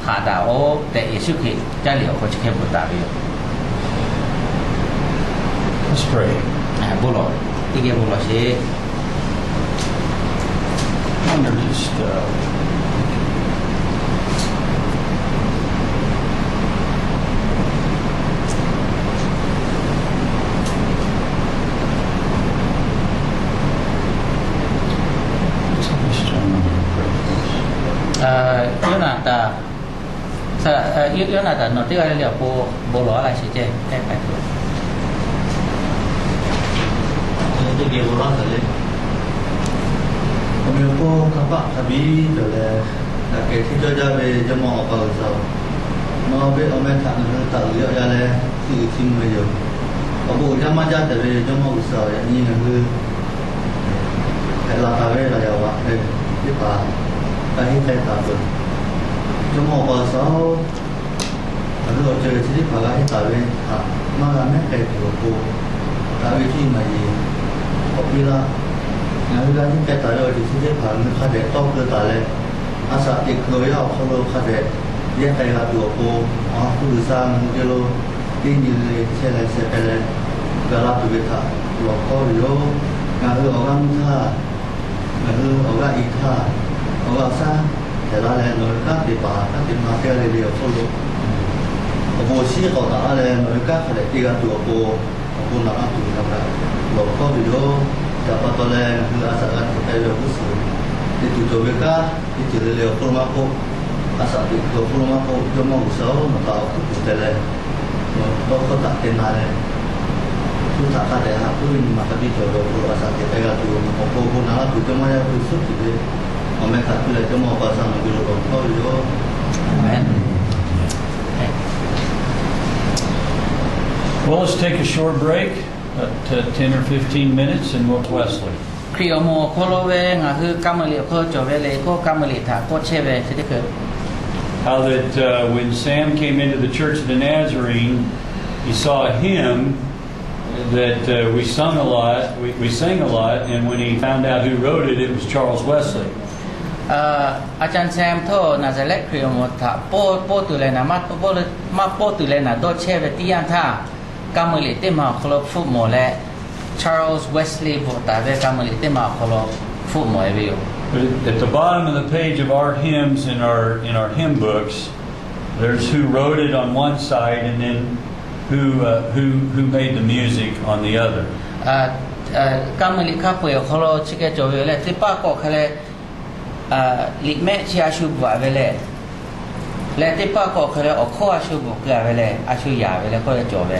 หาดาโอเตเยซูคริสต์จาเหลียวโคชิเคบุตาเวโย Let's pray. บุโล tiga bola sheh. I wonder just Yonata no tiga le po bola la sheh je kai tu. Tiga bola saja. Kami pun kampak kami adalah nak kita jaga jemaah apa sahaja. Mau be orang tak nak tak lihat jalan si tim aja. Abu jamaah jaga jemaah besar yang ini nak kalau kawin lah jawab di pak kami tak tahu. Jemaah apa sahaja. Kalau jadi sini pakai kawin, mana nak tu kawin tim aja. Apabila yang lain kita tahu di sini paling kadang top tertarik asal ikroya kalau kadang dia kayak dua po, tulisan kalau ini saya sepele galak kita lokal yo, ngalu orang ta, ngalu orang ita, orang sa, jalan lain mereka di pasar di market dia follow. Obosi kalau tak ada mereka kadang tiga dua po, aku nak tu kita lokal yo. Dapat oleh asalkan kita usul itu coba itu lelaki rumah ko asal itu rumah ko cuma usaha atau kita le to tak kenal tu tak ada aku ini maka di coba asal kita tu ko nak tu cuma ya usul kita mereka tu le cuma pasang dulu ko yo Amen. well, let's take a short break. 10 or 15 minutes and we'll Wesley. Kriyomo kolowe ngahu kamali ko jovele ko kamali tha ko cheve sedike. How that when Sam came into the Church of the Nazarene, he saw a hymn that we sung a lot, we sang a lot, and when he found out who wrote it, it was Charles Wesley. อาจารย์แซมโทนาจะเล็กคริโอมทาโปตุเลนะมาโปตุเลนะโดเชเวติยันทากามลิเตมาคลฟุตโมเล Charles Wesley โบตาเวกามลิเตมาคลฟุตโมเอวิโอ But at the bottom of the page of our hymns in our hymn books, there's who wrote it on one side and then who made the music on the other. กามลิคาเปยคลชิเกจเวเลติปาโกคเลลิเมชิอาชูบวาเวเลและติปาโกคเลอโคอาชูบุกะเวเลอาชูยาเวเลก็จะจเว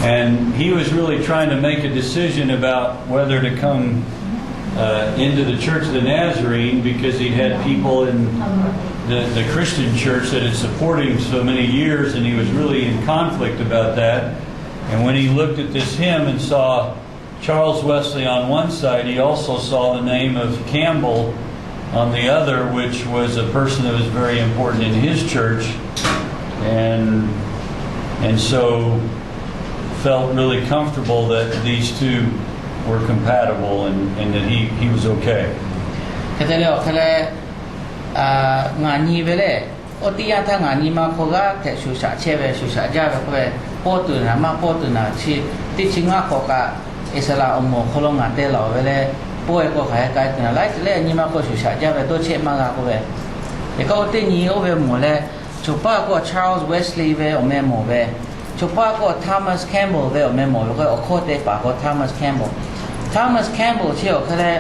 And he was really trying to make a decision about whether to come into the Church of the Nazarene because he'd had people in the Christian church that had supported him so many years, and he was really in conflict about that. And when he looked at this hymn and saw Charles Wesley on one side, he also saw the name of Campbell on the other, which was a person that was very important in his church, and so felt really comfortable that these two were compatible and that he was okay. ก็จะเรียกว่างานนี้ไปเลยโอติยาถ้างานนี้มาโคก็แต่สุชาเชเวสุชาจ้าแบบว่าโปตุนะมาโปตุนะที่ติชิงาโคก็อิสระอโมโคลงานเตลเอาไปเลยป่วยก็ขายไกลนะไล่เลยนี่มาโคสุชาจ้าแบบตัวเชมากก็แบบแต่ก็โอตินี้โอเวหมดเลยชุป้าก็ Charles Wesley เวอเมโมเวชุป้าก็ Thomas Campbell เวอเมโมแล้วก็โอโคเตปาก็ Thomas Campbell เชี่ยวเขาเลย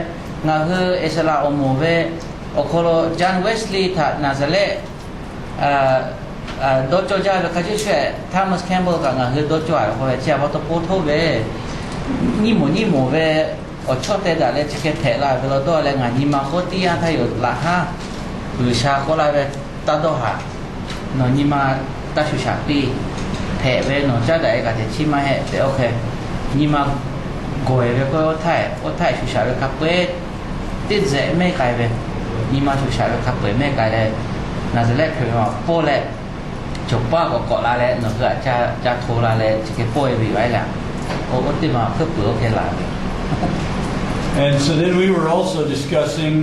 งาคืออิสระอโมเวโอโคโลจานเวสลีย์ถ้านาซาเลโดโจจ้าก็เขาจะช่วย Thomas Campbell กับงาคือโดโจอ่ะเขาเชื่อว่าตัวโพธิ์เวนี่หมูเวโอชอบแต่ละจะเก็บแผลละเวลาตัวอะไรงานนี้มาโคตรยังถ้าอยู่ละห้าหรือชาโคลาเวตัดตัวหาหนอนี่มาตัดชุชาปีแผลเวหนอจ้าได้ก็จะชิมมาให้แต่โอเคนี่มาโกยไปก็ถ่ายชุชาไปครับเว้ติดเจ็บไม่ไกลไปนี่มาชุชาไปครับเว้ไม่ไกลเลยน่าจะเล็กคือว่าโป้เล็กจบป้าก็เกาะลาเล็กหนูก็จะโทรลาเล็กจะเก็บโป้ไปไว้แหละโอ้ติมาเพื่อเปลือกแค่ลา And so then we were also discussing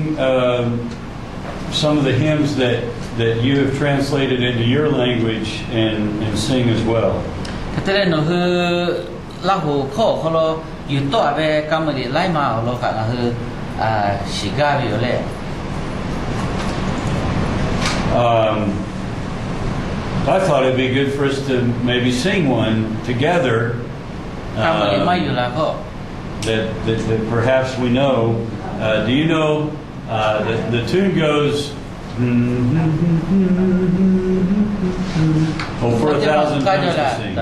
some of the hymns that you have translated into your language and sing as well. แต่เรื่องหนูคือLaʼhuข้อเขา อยู่ต่อไปกำมือดีไล่มาเอาโลกะก็คือสิกาไปอยู่เลย I thought it'd be good for us to maybe sing one together. กำมือดีไม่อยู่แล้วก็ That perhaps we know. Do you know the tune goes? Oh, for 1,000 times to sing.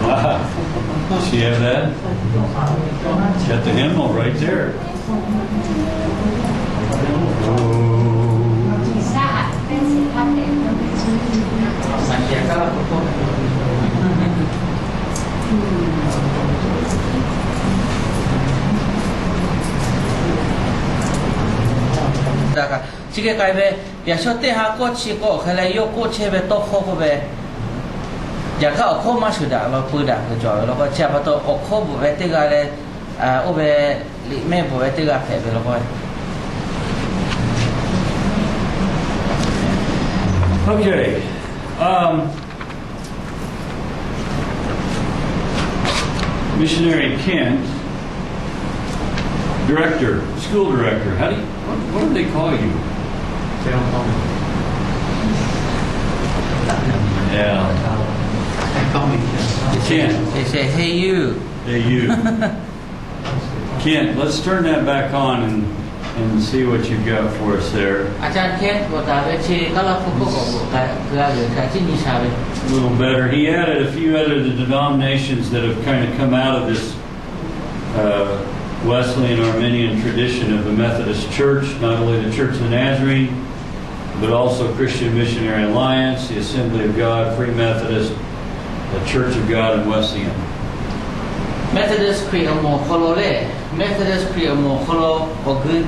Wow. Does she have that? She's got the hymnal right there. Chike kai be ya shote ha ko chi ko khala yo ko che be to kho ko be ya ka kho ma shu da lo pu da ko jo lo ko che ba to o kho bu be te ga le o be li me bu be te ga phe be lo ko Okay. Missionary Kent, director, school director. How do you, what do they call you? They don't call me. Yeah. They call me Kent. they say hey you Hey, you. Kent, let's turn that back on and see what you've got for us there. อาจารย์เคนบอกตาเวชีก็เราพูดก็หรือการที่นิชาเว A little better. He added a few other denominations that have kind of come out of this Wesleyan Arminian tradition of the Methodist Church, not only the Church of the Nazarene, but also Christian Missionary Alliance, the Assembly of God, Free Methodist, the Church of God, and Wesleyan. Methodist ครีโอโมโคโลเล่ Methodist ครีโอโมโคโลโอกุน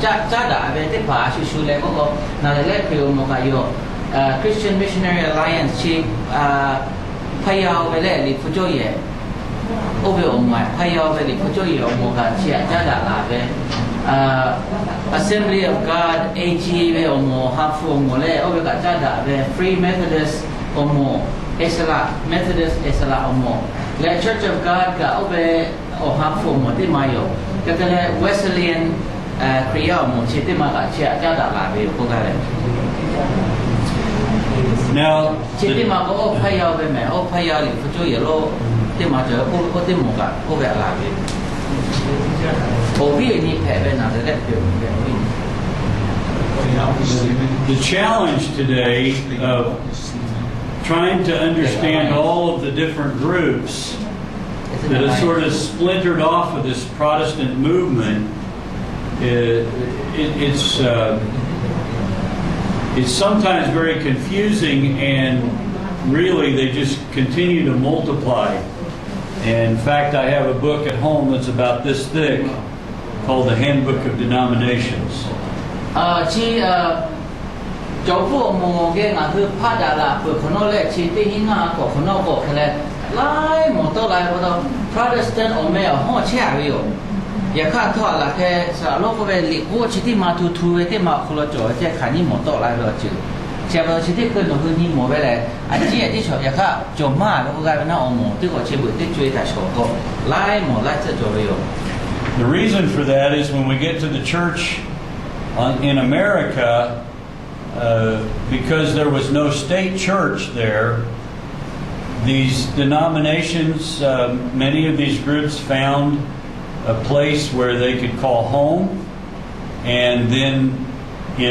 จ้าด่าเวทีป่าชูเลยก็นั่นแหละครีโอโมกายโย Christian Missionary Alliance ชีพยาวไปเลยลิฟุโจเย่โอเบอมไว้พยาวไปลิฟุโจเย่โมกาเชียจ้าด่าลาเวAssembly of God AG เวโอโมฮับฟูโมเล่โอเบกาจ้าด่าเว Free Methodist โอโมเอสลา Methodist เอสลาโอโมและ Church of God ก็เอาไปโอฮับฟูโมที่มาอยู่ก็คือ Wesleyan ครีโอโมชีที่มากับเชียจ้าด่าลาเวพวกอะไร Now, ชีที่มาก็โอพยาวไปไหมโอพยาวลิฟุโจเย่โลที่มาเจอโอที่หมกะโอแบบลาเวโอพี่นี่แพ้ไปนั่นแหละเดี๋ยว the challenge today of trying to understand all of the different groups that have sort of splintered off of this Protestant movement, it's sometimes very confusing, and really they just continue to multiply. And in fact, I have a book at home that's about this thick called the Handbook of Denominations. ชีเจ้าพวกโมเกงอ่ะคือพาดาราเปิดคนโน้นเลยชีที่หิ้งอ่ะก็คนโน้นก็แค่ไล่หมดตัวไล่หมดตัว Protestant โอเมลห้องเชี่ยไปอยู่อย่าคาดทอดละแค่สารโลกก็เป็นลิโก้ชีที่มาทูเวที่มาคุโรโจเจ้าขานี่หมดตัวไล่ไปแล้วจืดเชื่อว่าชีที่เกิดตรงนี้หมดไปเลยอันนี้ที่ชอบอย่าคาดโจมากแล้วก็กลายเป็นน้าโอโมที่ก็ชีบุตรที่ช่วยแต่ชอบก็ไล่หมดไล่จะโจไปอยู่ The reason for that is when we get to the church in America, because there was no state church there, these denominations, many of these groups found a place where they could call home, and then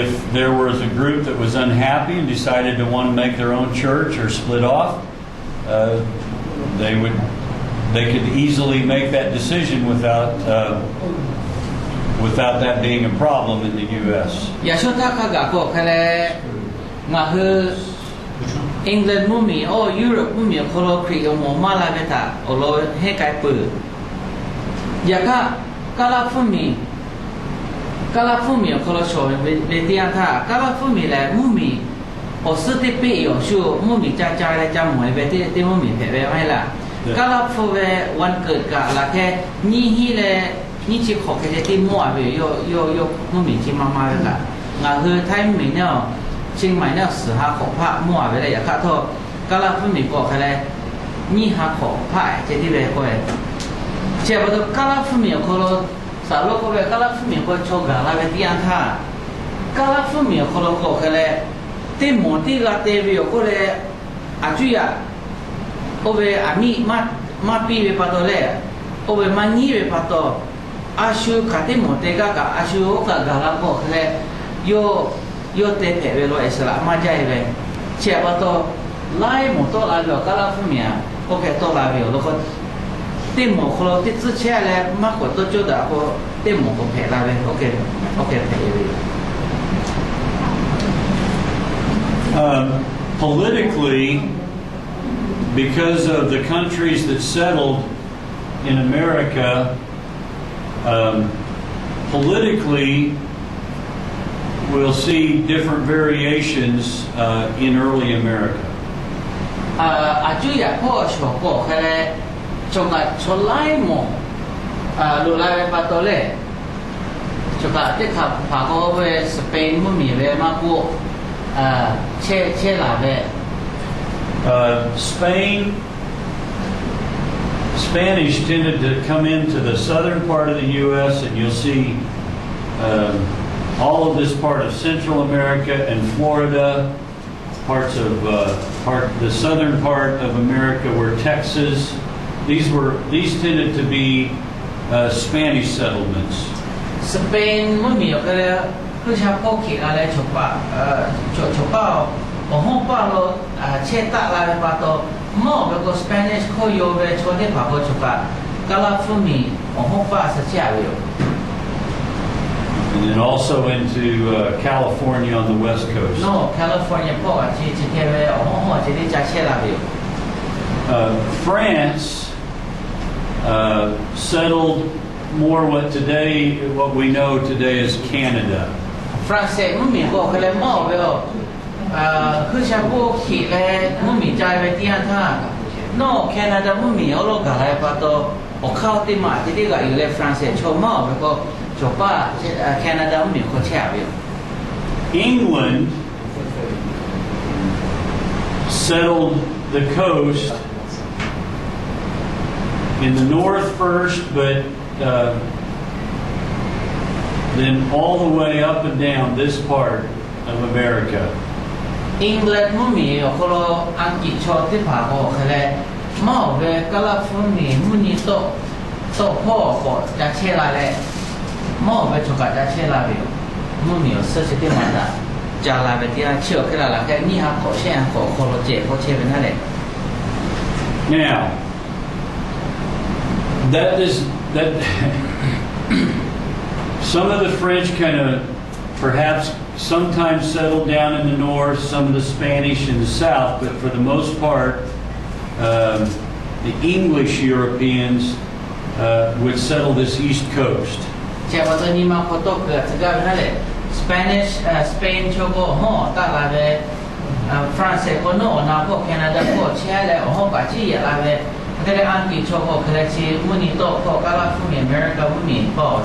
if there was a group that was unhappy and decided to want to make their own church or split off, they could easily make that decision without that being a problem in the U.S. อย่าชดท่าข้ากับพวกเขาเลยมาคืออังกฤษมุ่งมีโอ้ยุโรปมุ่งมีคนเราครีโอโมมาลาเวตาโอโลให้ไกลปืนอย่าก็กาลาฟุมีคนเราโชว์เวทีอันท่ากาลาฟุมีแหละมุ่งมีโอสุดที่ปีอยู่ชูมุ่งมีจ้าเลยจ้าหมวยเวทีที่มุ่งมีเผยไปไม่ละกาลาฟุเววันเกิดกะละแค่นี่ฮีเลย你只考开的点么呗，要我们去妈妈的啦，我去台面了，清买了时下考怕么呗嘞，也卡头，噶拉分米过开来，你下考怕这地方过来，这不都噶拉分米考了，啥路过来噶拉分米过抽噶拉个点他，噶拉分米考了过开来，点么地个地方过来，阿主呀，我为阿米妈比为巴多嘞，我为妈你为巴多。阿修卡蒂莫德嘎嘎阿修嘎嘎拉过来，有得配备了也是啦，马家一位，切巴多来莫多来了，嘎拉方面，OK 多来了，然后对莫可能对之前嘞，马国都觉得或对莫可配来了，OK 配一位。Politically, because of the countries that settled in America. Politically, we'll see different variations in early America. 阿主也破说过，后来从个从来么路来巴多嘞，从个这卡爬过为斯佩姆米为马古切拉为。Spanish tended to come into the southern part of the U.S. and you'll see all of this part of Central America and Florida, parts of the southern part of America were Texas. These tended to be Spanish settlements. Spain 没有个好像过去来出发出发，我们把了切达来巴多。more because Spanish ko yo ve chote pa ko chupa kala fumi oho pa sa chiavio. And then also into California on the west coast. No, California po chi keve oho chi cha chiavio. France settled more what we know today as Canada. France mumi ko kale mo veo คือชาวพวกขี่แลมุ่งมีใจไปที่อันท่านอกแคนาดามุ่งมีเอาลูกอะไรปะโตออกเข้าติมาที่ก็อยู่ในฝรั่งเศสชมมาแล้วก็ชมป้าแคนาดามุ่งมีคนแช่ไป England settled the coast in the north first, but then all the way up and down this part of America. England มุ่งมีคนละอังกฤษชอบที่ผ่าก็คือเลยมาเวกลาฟุ้งมีมุ่งมีโตพ่อก็จะเชื่ออะไรมาเวชกจะเชื่ออะไรมุ่งมีเสื้อที่มันจะลาไปที่เชื่อขึ้นอะไรแค่นี่ฮะขอเชื่อขอคนละเจ็บขอเชื่อเป็นอะไร Now, that some of the French kind of perhaps sometimes settled down in the north, some of the Spanish in the south, but for the most part, the English Europeans would settle this east coast. Spanish, Spain ชอบฮอตาลาเวฝรั่งเศสก็โน่นาพวกแคนาดาก็เชื่อเลยฮอปัจจัยลาเวแต่อังกฤษชอบคือที่มุ่งมีโตพวกกาลาฟูมีอเมริกามุ่งมีพวก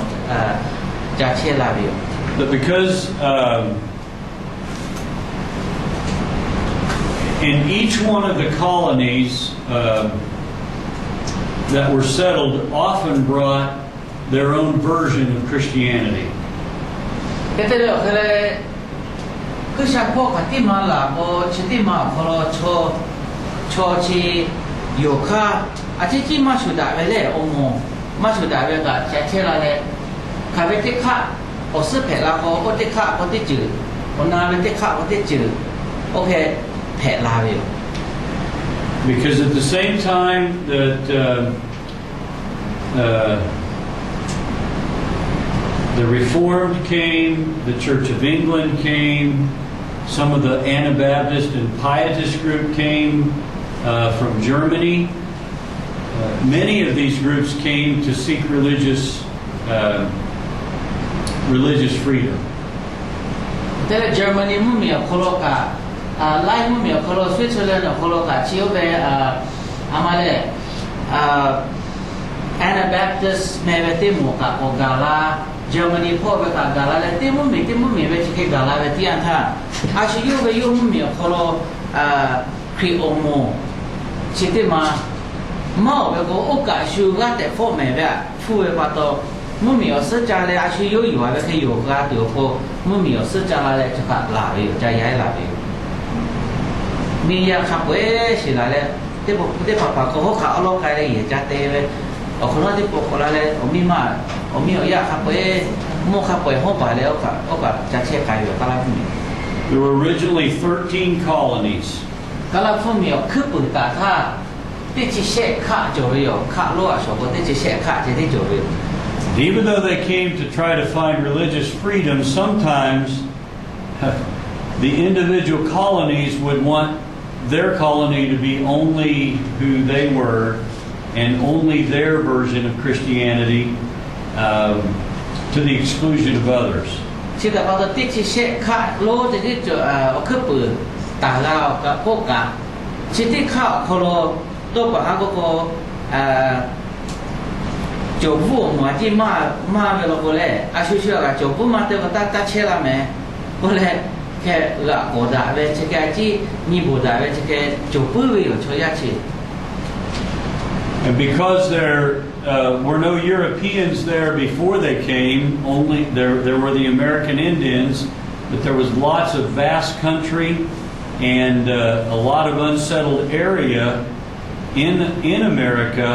จะเชื่อลาเว But because in each one of the colonies that were settled often brought their own version of Christianity. แต่เดี๋ยวคือชาวพวกที่มาหลับที่มาพอโชชีโยคะอาจจะที่มาสุดาเวลโอโมมาสุดาเวลก็จะเชื่ออะไรข้าพเจ้าข้า我是陪拉好，我得卡，我得住，我那边得卡，我得住，OK，陪拉了。Because at the same time that the Reformed came, the Church of England came, some of the Anabaptist and Pietist group came from Germany. Many of these groups came to seek religious freedom. แต่ Germany มุ่งมีคนละกะไล่มุ่งมีคนละสวิตเซอร์แลนด์คนละกะเชี่ยวไปอามาเลย Anabaptist แม้ว่าที่หมู่กับโอกาลาเยอรมนีพ่อไปกับกาลาและที่มุ่งมีไปที่กาลาไปที่อันท่าอาชีพไปยุ่งมีคนเราครีโอโมชิติมาเมื่อไปก็โอกาสชูก็แต่พ่อแม่แบบฟูไปปะโตมุ่งมีเอาซื้อจานเลยอาชีพอยู่ไปแค่อยู่ก็เดี๋ยวพอมุ่งมีเอาซื้อจานเลยจะกัดลาไปจะย้ายลาไปมีอยากขับเว้สิละเลยที่บอกที่พ่อก็เขาขาเอาลงใครเลยอย่าจัดเตะเลยเอาคนที่ปกคนละเลยเอามีมาเอามีเอาอยากขับเว้มั่วขับเว้ห้องไปแล้วก็จะเช็คใครอยู่กาลาพุ่ม There were originally 13 colonies. กาลาพุ่ม有คือปืนกาท่าที่จะเช็คข้าจบอยู่ข้าล้วนสมบูรณ์ที่จะเช็คข้าจะได้จบอยู่ Even though they came to try to find religious freedom, sometimes the individual colonies would want their colony to be only who they were and only their version of Christianity to the exclusion of others. ที่แต่พอตอนที่จะเช็คข้าล้วนจะได้จบเอาคือปืนตาเรากับพวกกาชิที่ข้าโคโลตัวปะฮะก็จบผู้มาที่มาเวลาก็เลยอาชีพก็จบผู้มาเดี๋ยวก็ตัดเชื่อละไหมก็เลยแค่ละโกดาเวชแค่ที่มีโกดาเวชแค่จบผู้วิวช่วยยัดชี And because there were no Europeans there before they came, only there were the American Indians, but there was lots of vast country and a lot of unsettled area in America.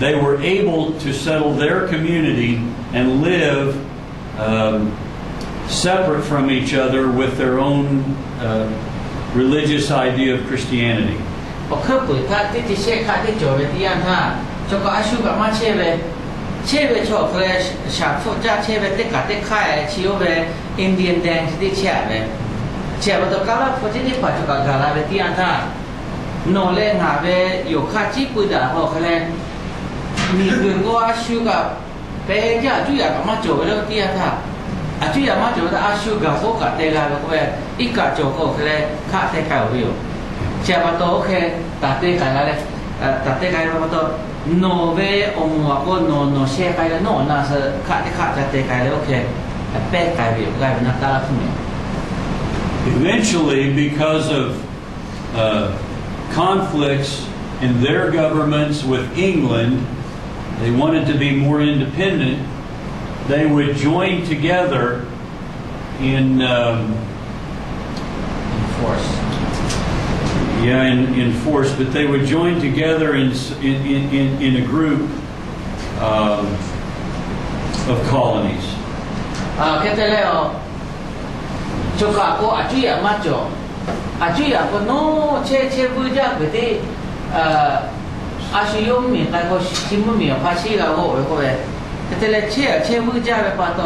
They were able to settle their community and live separate from each other with their own religious idea of Christianity. พอคือปืนท่าที่จะเช็คข้าที่จบไปที่อันท่าจบก็อาชีพแบบมาเชื่อไปชอบเลยชาฟูจ้าเชื่อไปเด็กกัดเด็กข่ายชิวไปอินเดียนแดงที่เชื่อไปเชื่อไปตัวกาลาฟูที่ปัจจุบันกาลาไปที่อันท่าโนเล่งหาไปอยู่ข้าจีปุยดาพอเขาเลยมีเรื่องก็อาชีพกับไปย่าจุยกับมาจบไปแล้วที่อันท่าอาจุยมาจบแต่อาชีพกับพวกกัดเตะกันก็ไปอีกกัดจบก็เขาเลยข้าเตะไก่ไปอยู่เชื่อไปตัวโอเคตัดเตะไก่แล้วเลยตัดเตะไก่ไปตัวโนเวอมว่าก็โนเชื่อไก่แล้วโนน่าจะข้าจะเตะไก่แล้วโอเคเป๊ะไก่ไปอยู่ไก่เป็นนักตาลับทุ่ม Eventually, because of conflicts in their governments with England, they wanted to be more independent. They would join together in force. In force, but they would join together in a group of colonies. แค่แต่แล้วชกาก็อาจุยมาจ่ออาจุยก็โน้เช่บุญจักไปที่อาชีพมีใครก็ชิมมีภาษีก็โอ้ยก็เลยแต่แล้วเช่บุญจักไปปะโต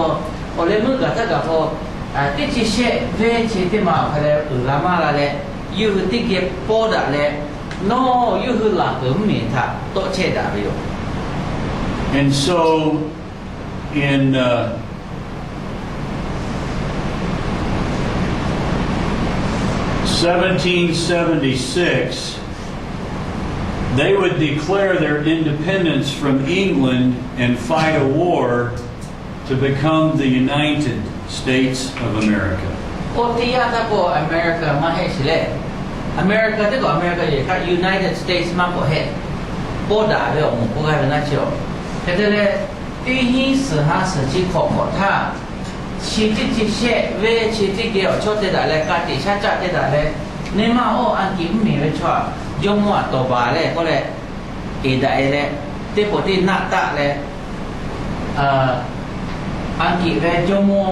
โอเลมึงก็ถ้าก็พอที่จะเช่เวชิที่มาเขาเลยละมาละเลยยูที่เก็บปอดะเลยโน้ยูหลักมีท่าโตเช่ด่าไปอยู่ And so in 1776, they would declare their independence from England and fight a war to become the United States of America. โอทียาถ้าก็อเมริกามาให้สิเลยอเมริกาที่ก็อเมริกาอย่างก็ United States มาก็ให้โบดาเรื่องของพวกเราเนี่ยเชียวแต่เลยที่ที่15世纪ขอท่าชีวิตที่เช่เวชีวิตเกี่ยวชดได้เลยการติดชาติได้เลยในมาโออังกฤษมีไว้ชอบยงว่าตัวบาเลยก็เลยได้เลยที่พอที่นักตะเลยอังกฤษเวยงว่า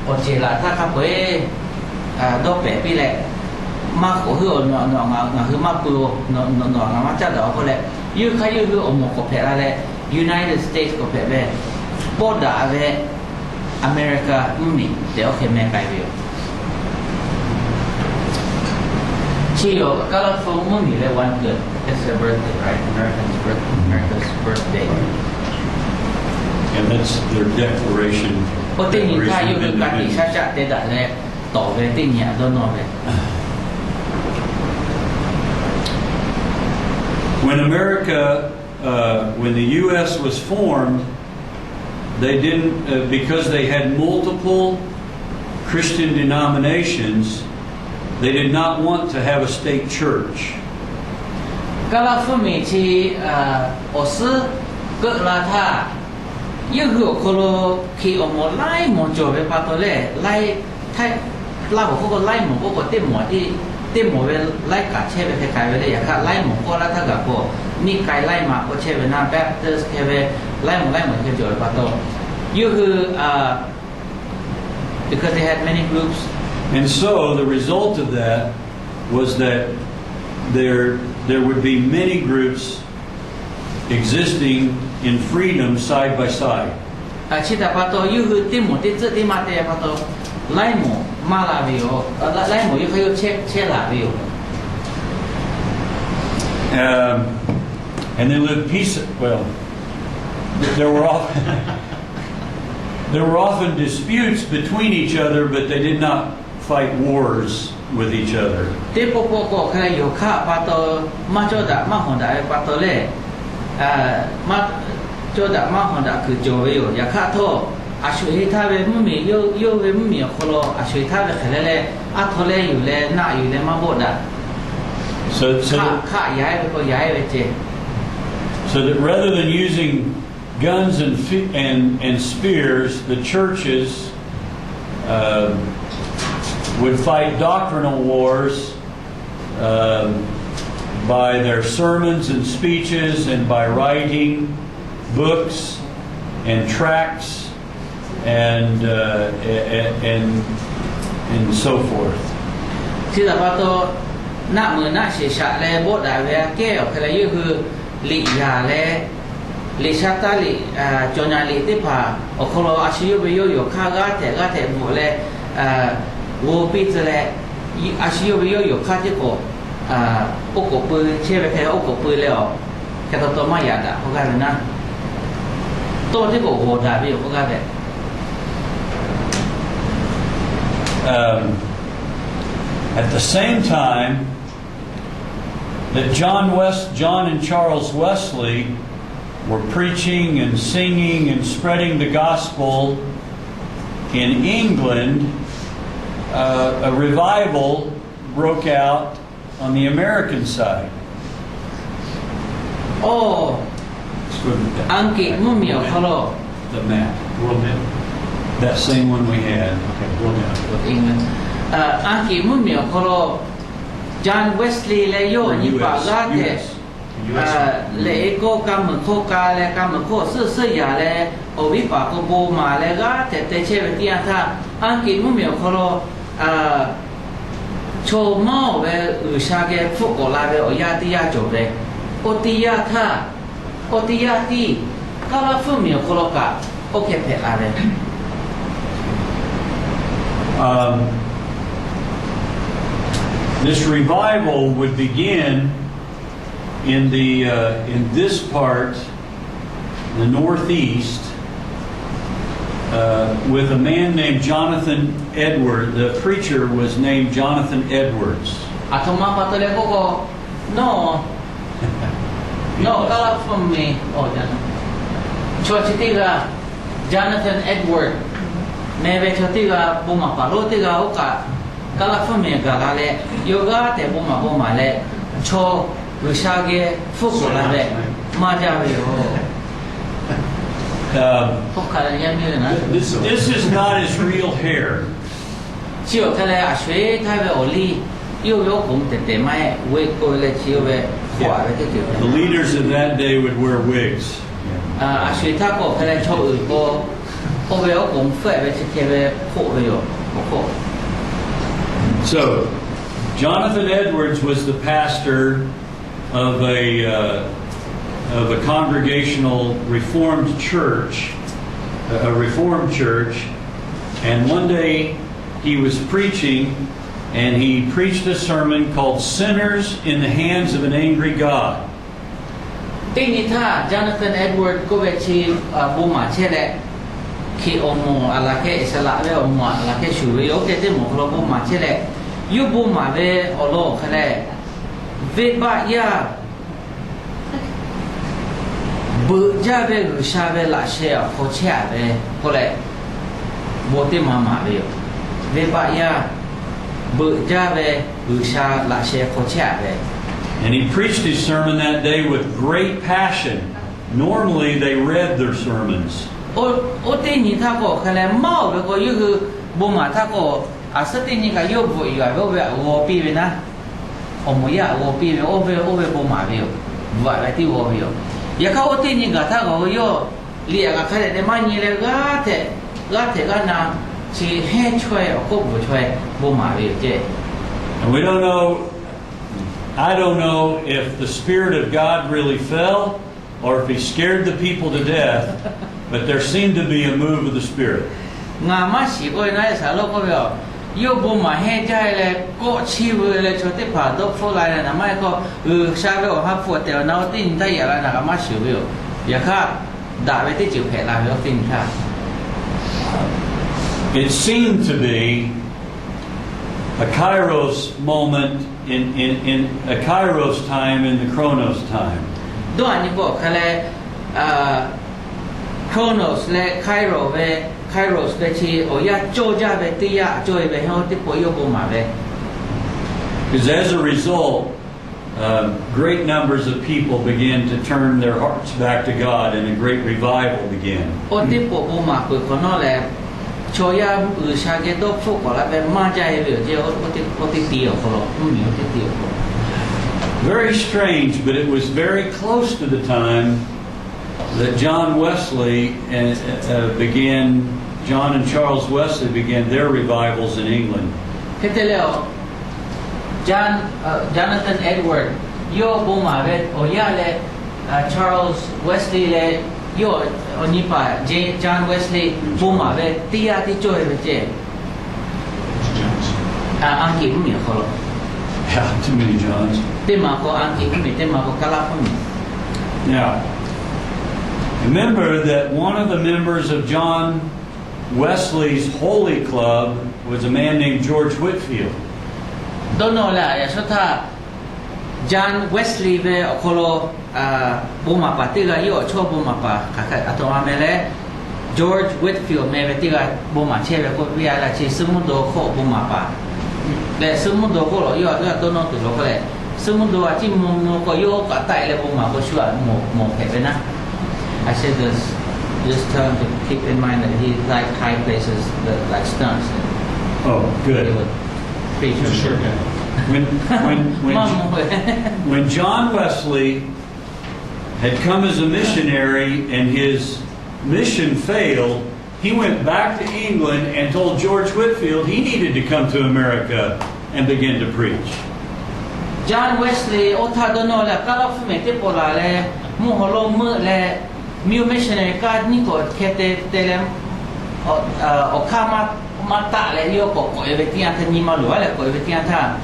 โอเจล่ะถ้าครับเว้ดอกเป๋ปีแหละมากกว่าหื้อหนอคือมากกว่ามาจัดดอกก็เลยยื้อใครยื้ออมกบแผลอะไร United States กบแผลแบบโบดาเวอเมริกามีเดี๋ยวเคแม่ไปวิวชีโอก็เราฟังมันมีเลยวันเกิด It's a birthday right America's birthday And that's their declaration. ปกตินี่ถ้าอยู่กับการติดชาติเด็ดเลยต่อไปติดเนี่ยโดนนอนเลย When America when the U.S. was formed, they didn't, because they had multiple Christian denominations, they did not want to have a state church. 噶拉夫米去俄斯格拉塔，又有可能去我们来蒙做的巴多嘞，来太拉我嗰個來蒙嗰個啲蒙嘅來架車嘅解嘅咧，也卡來蒙嗰啦，他個個นี่ไกลไล่มาก็เช่นนะแบบเตอร์สเคเวไล่หมดที่จะปะโตยูคือ because they had many groups and so the result of that was that there would be many groups existing in freedom side by side ชิดาปะโตยูคือที่หมดที่จะที่มาเตะปะโตไล่หมดมาลาวิโอไล่หมดยูเขาเช่ลาวิโอand they lived well, there were often disputes between each other, but they did not fight wars with each other. ที่พวกก็เคยอยู่ข้าปะโตมาโจดะมาหอนดาปะโตเล่มาโจดะมาหอนดาคือโจวิโออย่าข้าโทอาช่วยท่าเวมุมีโยเวมุมีคนละอาช่วยท่าเวขะเล่อาทเล่อยู่เล่หน้าอยู่เล่มาโบดะ ข้าย้ายไปก็ย้ายไปเจSo that rather than using guns and spears, the churches would fight doctrinal wars by their sermons and speeches and by writing books and tracts and so forth. ที่เราว่าตัวหน้ามือหน้าเสียชะเลยโบดาเวียแก้วคืออะไรยูคือลิยาเลยลิชาตาลิจงยาลิที่ผ่าโอโคโลอาชิโยเบโยโยข้ากาเถหมดเลยวัวปีจะเลยอาชิโยเบโยโยข้าที่โกโอโกปืนเชื่อไปแค่โอโกปืนเลยอ๋อแค่ตัวไม่หยาดอ่ะเขากลายเป็นนะตัวที่โกโหดาไปอยู่เขากลายเป็นAt the same time that John and Charles Wesley were preaching and singing and spreading the gospel in England, a revival broke out on the American side. โอ้อังกฤษมุ่งเหมียวเขาโล The map. World map. That same one we had. Okay, world map. อังกฤษมุ่งเหมียวเขาโลจอห์นเวสลีย์และโยนิปากาเตเลโกกามโคกาและกามโคซื่อยาและโอวิปากโบมาและกาเตเตเชเวติอันท่าอังกฤษมุ่งเหมียวเขาโลโชมอเวอุชาเกฟุกโกลาเวโอยาติยาจบเลยโอติยาท่าโอติยาตีกาลาฟุเหมียวเขาโลกะโอเคเพลาเลยThis revival would begin in this part, the Northeast, with a man named Jonathan Edwards. The preacher was named Jonathan Edwards. Atoma patole koko no kala from me chotitiga Jonathan Edwards neve chotiga buma palotiga oka kala from me galale yoga te buma le cho rushage fukola le majawe This is not his real hair. The leaders of that day would wear wigs. So, Jonathan Edwards was the pastor of a congregational Reformed church, and one day he was preaching, and he preached a sermon called "Sinners in the Hands of an Angry God." Jonathan Edwards go back to Buma Chele, Ki Omo Alake Salave Omo Alake Shuri, okay, the Moklo Buma Chele, you Buma Ve Olo Kale, Veba Ya. bự ra về người xa về là sheh có chả về có lẽ bộ tim mà về bà ya bự ra về người xa là sheh có chả về. And he preached his sermon that day with great passion. Normally they read their sermons. ô tên như thà có cái là mau về có yêu bộ mà thà có sẽ tên như cái yêu vui vậy về ô pi về na ông ya ô pi về ô về bộ mà về vậy là tiêu ô về ya cái ô tên như cái thà có yêu liệt cái này để mà như là gạt na chỉ hết chơi có bộ chơi bộ mà về chứ. And we don't know, I don't know if the Spirit of God really fell or if he scared the people to death, but there seemed to be a move of the Spirit. Ngà má chỉ coi nói sao lúc có biểu yêu bộ mà hết chơi là có chi vừa là cho tiếp phá đốt phô lại là nằm ai có sao biểu hấp phụ tiểu nào tin thấy là nằm má chỉ biểu giờ khác đã về tới chịu hệ là biểu tin khác. It seemed to be a Kairos moment in a Kairos time in the Chronos time. Đoạn như bộ cái là Chronos là Kairos về chi ở ya cho ra về tia cho về họ tiếp bộ yêu bộ mà về. Because as a result, great numbers of people began to turn their hearts back to God, and a great revival began. Ở tiếp bộ mà bự có nó là cho ya sa cái đó phụ có là về ma chạy về chứ ở tiếp tiêu không nhiều tiếp tiêu. Very strange, but it was very close to the time that John and Charles Wesley began their revivals in England. Thế thế là Jonathan Edward yo bố mà về ở ya là Charles Wesley là yo ở Nipa John Wesley bố mà về tia thì chơi về chứ. Anh kịp không nhiều không? Yeah, too many Johns. Tên mà có anh kịp không nhiều, tên mà có Cala không nhiều. Now, remember that one of the members of John Wesley's Holy Club was a man named George Whitefield. Đó nói là số thà John Wesley về ở Colo bố mà bà tiga yo cho bố mà bà cái ato amele George Whitefield về tiga bố mà chơi về có bia là chơi sớm đồ khổ bố mà bà để sớm đồ khổ rồi yo đó tôi nói từ lúc đấy sớm đồ chỉ mua có yo cả tại là bố mà có chuyện một cái bên á. I said this just tell him to keep in mind that he liked high places like stunts. Oh, good. He would preach. Sure can. When John Wesley had come as a missionary and his mission failed, he went back to England and told George Whitefield he needed to come to America and begin to preach. John Wesley othadono la California te pola le muholo mu le new missionary card ni ko khete telem o kama mata le yo ko evetia thani malu le ko evetia tha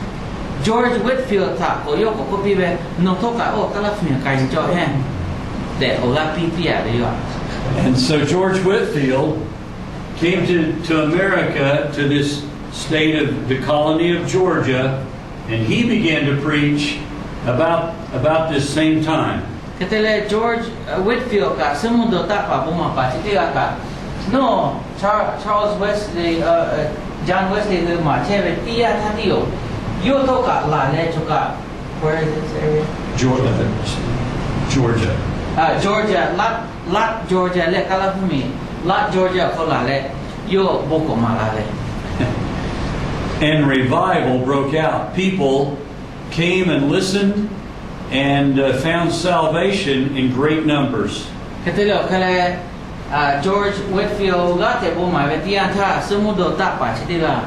George Whitefield tha ko yo ko pi ve no thoka o California kai cho he de o la pi pia de yo. And so George Whitefield came to America, to this state of the colony of Georgia, and he began to preach about this same time. Ketele George Whitefield ka semundo ta pa buma pa ti ka no Charles Wesley John Wesley de ma cheve tia tha dio yo to ka la le cho ka where is this area Georgia. Georgia lat Georgia le California lat Georgia ko la le yo boko ma la le. And revival broke out. People came and listened and found salvation in great numbers. Ketele kale George Whitefield ga te bo ma ve tia tha semundo ta pa ti la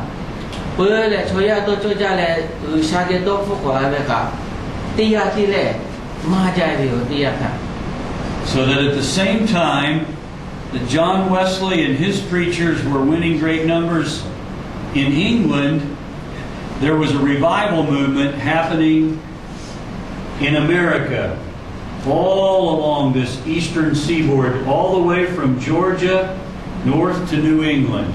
pơ le choya to choja le sha ge do fu ko la ve ka tia ti le ma ja ve o tia tha. So that at the same time that John Wesley and his preachers were winning great numbers in England, there was a revival movement happening in America, all along this eastern seaboard, all the way from Georgia north to New England.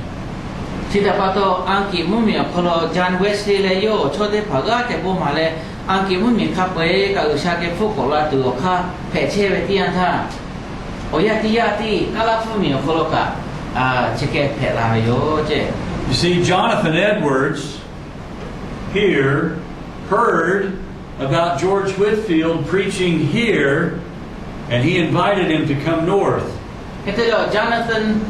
Sida pato anki mumi apolo John Wesley le yo chode phaga te bo ma le anki mumi kha pe ka usha ke fu ko la tu kha phe che ve tian tha oyati kalafumi kholoka chike phela yo che. You see, Jonathan Edwards here heard about George Whitefield preaching here, and he invited him to come north. Jonathan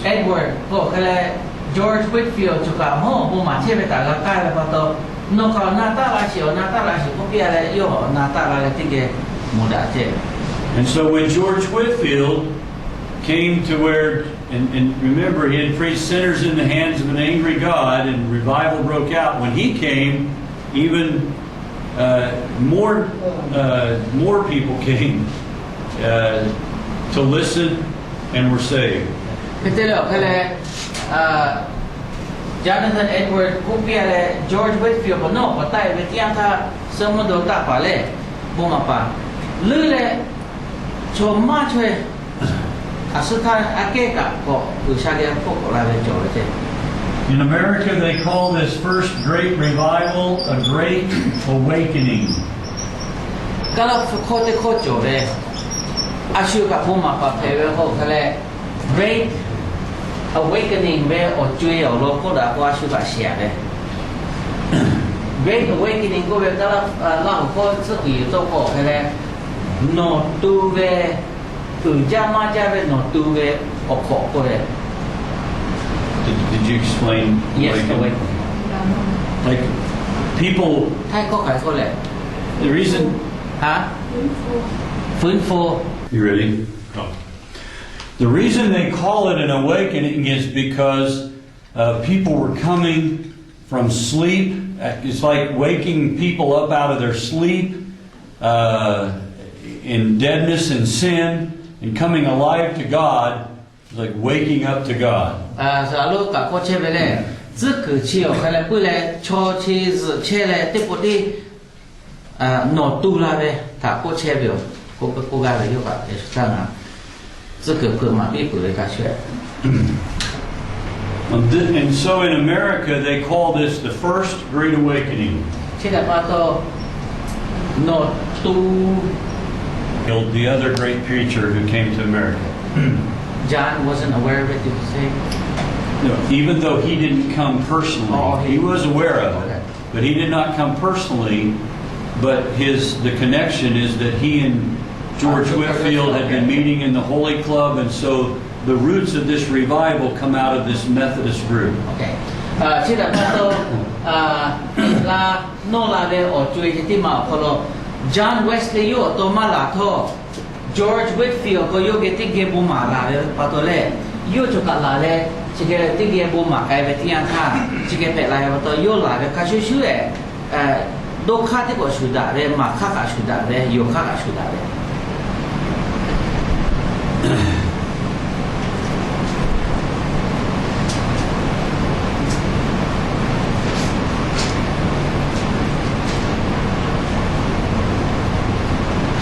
Edward ko kale George Whitefield chuka ho bu ma chebe ta ga ka la pato no ka na ta la shi ko pia le yo na ta la le tige muda che. And so when George Whitefield came to where, and remember, he had preached sinners in the hands of an angry God, and revival broke out. When he came, even more people came to listen and were saved. Jonathan Edward ko pia le George Whitefield no pa tai ve tiang tha somo do ta pa le bo ma pa lu le cho ma chwe asukan akeka ko ushalia ko la ve jo le. In America, they call this first great revival a great awakening. Kala ko te ko jo le ashu ka bo ma pa pe ve ho kale great awakening ve o chui o lo ko da ko ashu ka sia le. Great awakening ko ve kala la ko tsu yi to ko kale no tu ve tu jama ja ve no tu ve o ko ko le. Did you explain? Yes, awakening. Like people. Thai ko kai ko le. The reason. Huh? Funfo. You ready? Oh. The reason they call it an awakening is because people were coming from sleep. It's like waking people up out of their sleep in deadness and sin, and coming alive to God. It's like waking up to God. So ka ko che vele zi ke chi o kale pu le cho chi zi che le te po di no tu la ve ta ko che bio ko ga le yo ka e sta na zi ke pu ma bi pu le ka che. And so in America they call this the first great awakening. Che da pa to no tu. The other great preacher who came to America. John wasn't aware of it, did you say? No, even though he didn't come personally, he was aware of it, but he did not come personally. But the connection is that he and George Whitefield had been meeting in the Holy Club, and so the roots of this revival come out of this Methodist group. Okay. Chỉ là la no la về ở chuối thì mà kalau John Wesley yo to mala tho George Whitefield ko yo ke tige bu ma la le patole yo cho ka la le chỉ cái tige bu ma cái về tiang tha chỉ cái pe la to yo la về ka shu shu e do kha te ko shu da le ma kha ka shu da le yo kha ka shu da le.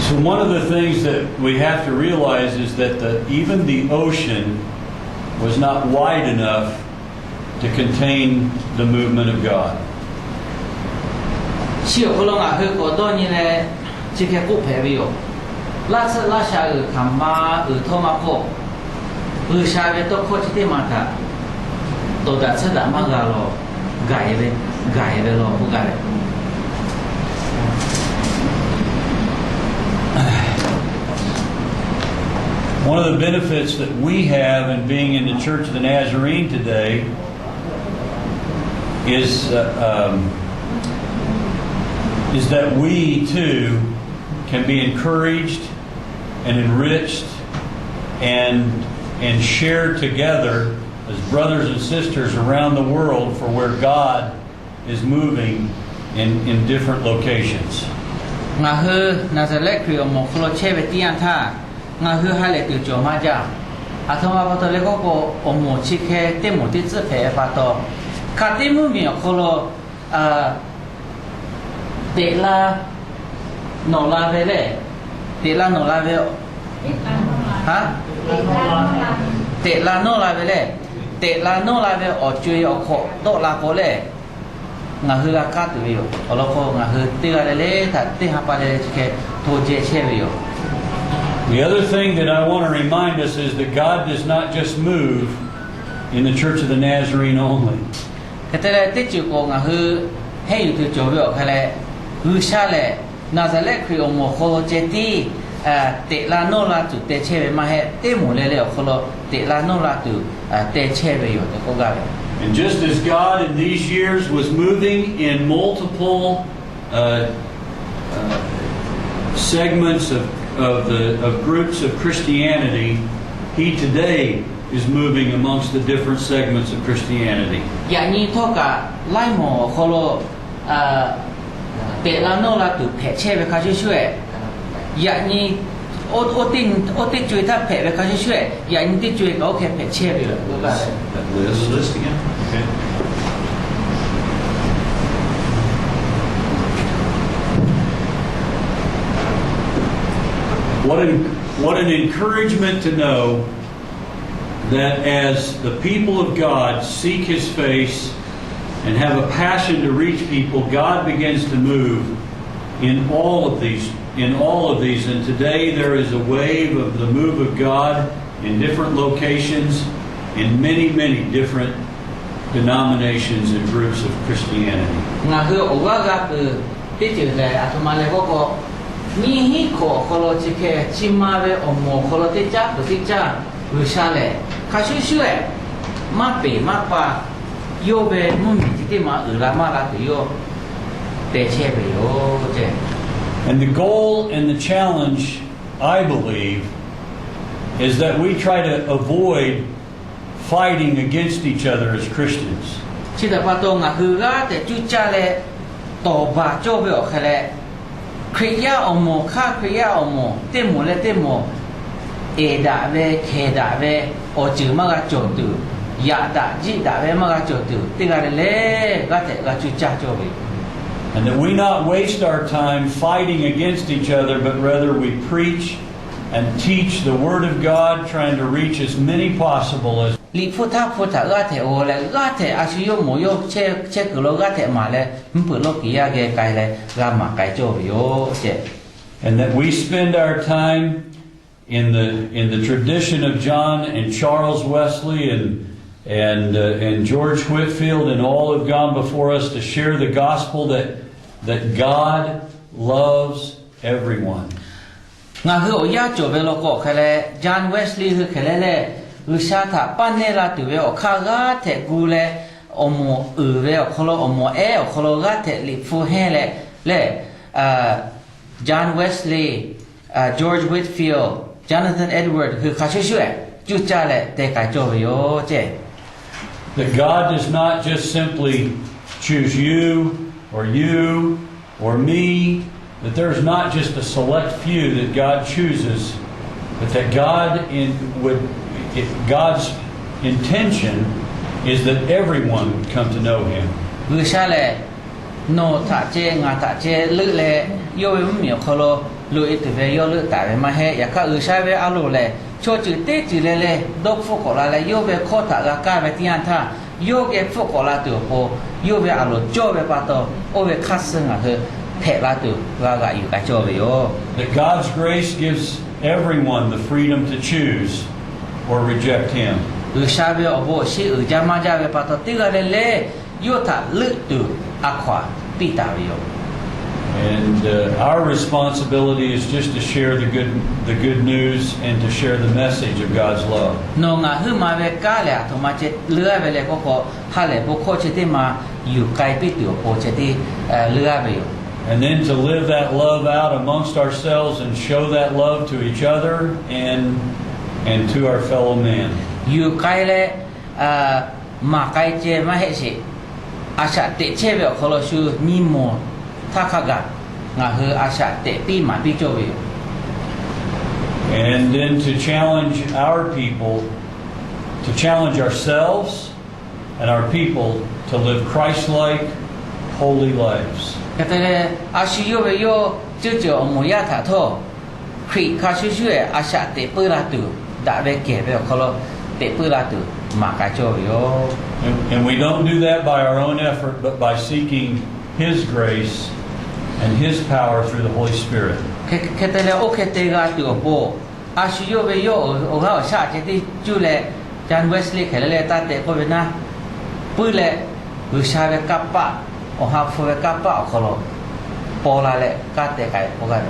So one of the things that we have to realize is that even the ocean was not wide enough to contain the movement of God. One of the benefits that we have in being in the Church of the Nazarene today is that we too can be encouraged and enriched and shared together as brothers and sisters around the world for where God is moving in different locations. Nga hu ha le tu jo ma ja a thoma pa to le ko o mo chi khe te mo ti tse phe pa to ka ti mu mi ko lo te la no la ve le te la no la ve ha te la no la ve le te la no la ve o chui o kho to la ko le nga hu la ka tu yo o lo ko nga hu ti la le ta ti ha pa le chi khe to je che yo The other thing that I want to remind us is that God does not just move in the Church of the Nazarene only. cái thế này tích chịu của ngài hư hayอยู่ที่โจวิโอใครเลยหรือชาเลยน่าจะเล็กคือองค์โคโลเจตีเตลาโนลาตุเตเชเวมาให้เตหมูเลยโคโลเตลาโนลาตุเตเชเวอยู่ที่โคกาเว And just as God in these years was moving in multiple segments of groups of Christianity, He today is moving amongst the different segments of Christianity. อย่างนี้เท่ากับไล่หมอโคโลเตลาโนลาตุเตเชเวเขาช่วยอย่างนี้โอติจุยถ้าเพะไปเขาช่วยอย่างนี้ติจุยก็โอเคเพะเชฟอยู่รู้ป่ะ List again? Okay. What an encouragement to know that as the people of God seek His face and have a passion to reach people, God begins to move in all of these. And today there is a wave of the move of God in different locations, in many different denominations and groups of Christianity. งาคือโอวากาคือที่จืดเลยอาตมาเลยก็มีฮิโคโคโลจิเคชิมาเวอโมโคโลติจ้าตุติจ้าวิชาเลยเขาช่วยมาเปมาปาโยเวมุ่งที่มาลามาลาตุโยเตเชเวโยเจ And the goal and the challenge, I believe, is that we try to avoid fighting against each other as Christians. ที่แต่พอตรงอ่ะคือว่าแต่จุจ้าเลยต่อบาโจเบอแค่คริยาอโมค่าคริยาอโมเตโมและเตโมเอดาเวเคดาเวโอจือมากระโจตุยาดาจิดาเวมากระโจตุติการเลยก็แต่ก็จุจ้าโจเบ And that we not waste our time fighting against each other, but rather we preach and teach the Word of God, trying to reach as many possible as. ลิพุทธก็แต่โอเลยก็แต่อาชีพโมโยเชกุโลก็แต่มาเลยมันเปิดโลกียาเกไกเลยก็มาไกโจโยเจ And that we spend our time in the tradition of John and Charles Wesley and George Whitefield and all have gone before us to share the gospel that God loves everyone. งาคือโอยาโจเวโลโกแค่เลยจอห์นเวสลีย์คือแค่เลยอุชาถาปันเนลาตุเวอข้าก็แต่กูเลยอโมเวอโคโลอโมโคโลก็แต่ลิฟูเฮเลยจอห์นเวสลีย์จอร์จวิทฟิลด์จอนาธานเอ็ดเวิร์ดคือข้าช่วยจุจ้าเลยแต่ไกโจเวโยเจ That God does not just simply choose you or me, that there's not just a select few that God chooses, but that God's intention is that everyone would come to know Him. คือชาเลยโนถาเจงาถาเจลึกเลยโยเวมเหมียวโคโลลุยตุเวโยลึกแต่มาให้อยากก็ชาเวอาลุเลยโชจืดเตจืดเลยดกฟุกโลเลยโยเวโคถากาเวติยันท่าโยเวฟุกโลตัวโปโยเวอาลุโจเวปาโตโอเวคัสซึงอ่ะคือเพลาตัวก็อยู่กับโจเวโย That God's grace gives everyone the freedom to choose or reject Him. คือชาเวอโบชิจามาจาเวปาโตติกาเลยโยถาลึกตัวอะควาปิตาเวโย And our responsibility is just to share the good news and to share the message of God's love. นงาฮือมาเวกาเลยทมาเจเลือเวเลยก็ฮาเลยพวกโคเจติมาอยู่ไกลปิตัวโคเจติเลือเวโย And then to live that love out amongst ourselves and show that love to each other and to our fellow man. อยู่ไกลเลยมาไกลเจมาเฮสิอาชาเตเชเวโคโลชูนิโมทักขะงาฮืออาชาเตปีมาปิโจเว And then to challenge our people, to challenge ourselves and our people to live Christ-like, holy lives. ก็แต่อาชิโยเวโยจื้อเจอโมยาถาโทคริคาชิช่วยอาชาเตปืลาตุดาเวเกเวโคโลเตปืลาตุมาไกโจเวโย And we don't do that by our own effort, but by seeking His grace and His power through the Holy Spirit. แค่แต่โอเคเตกาตัวโป阿需要为要我好下这里就来将 Wesley 开来打的过边呐，不来有下个kappa 我哈付个 kappa 可了，包来嘞，干的开不干的。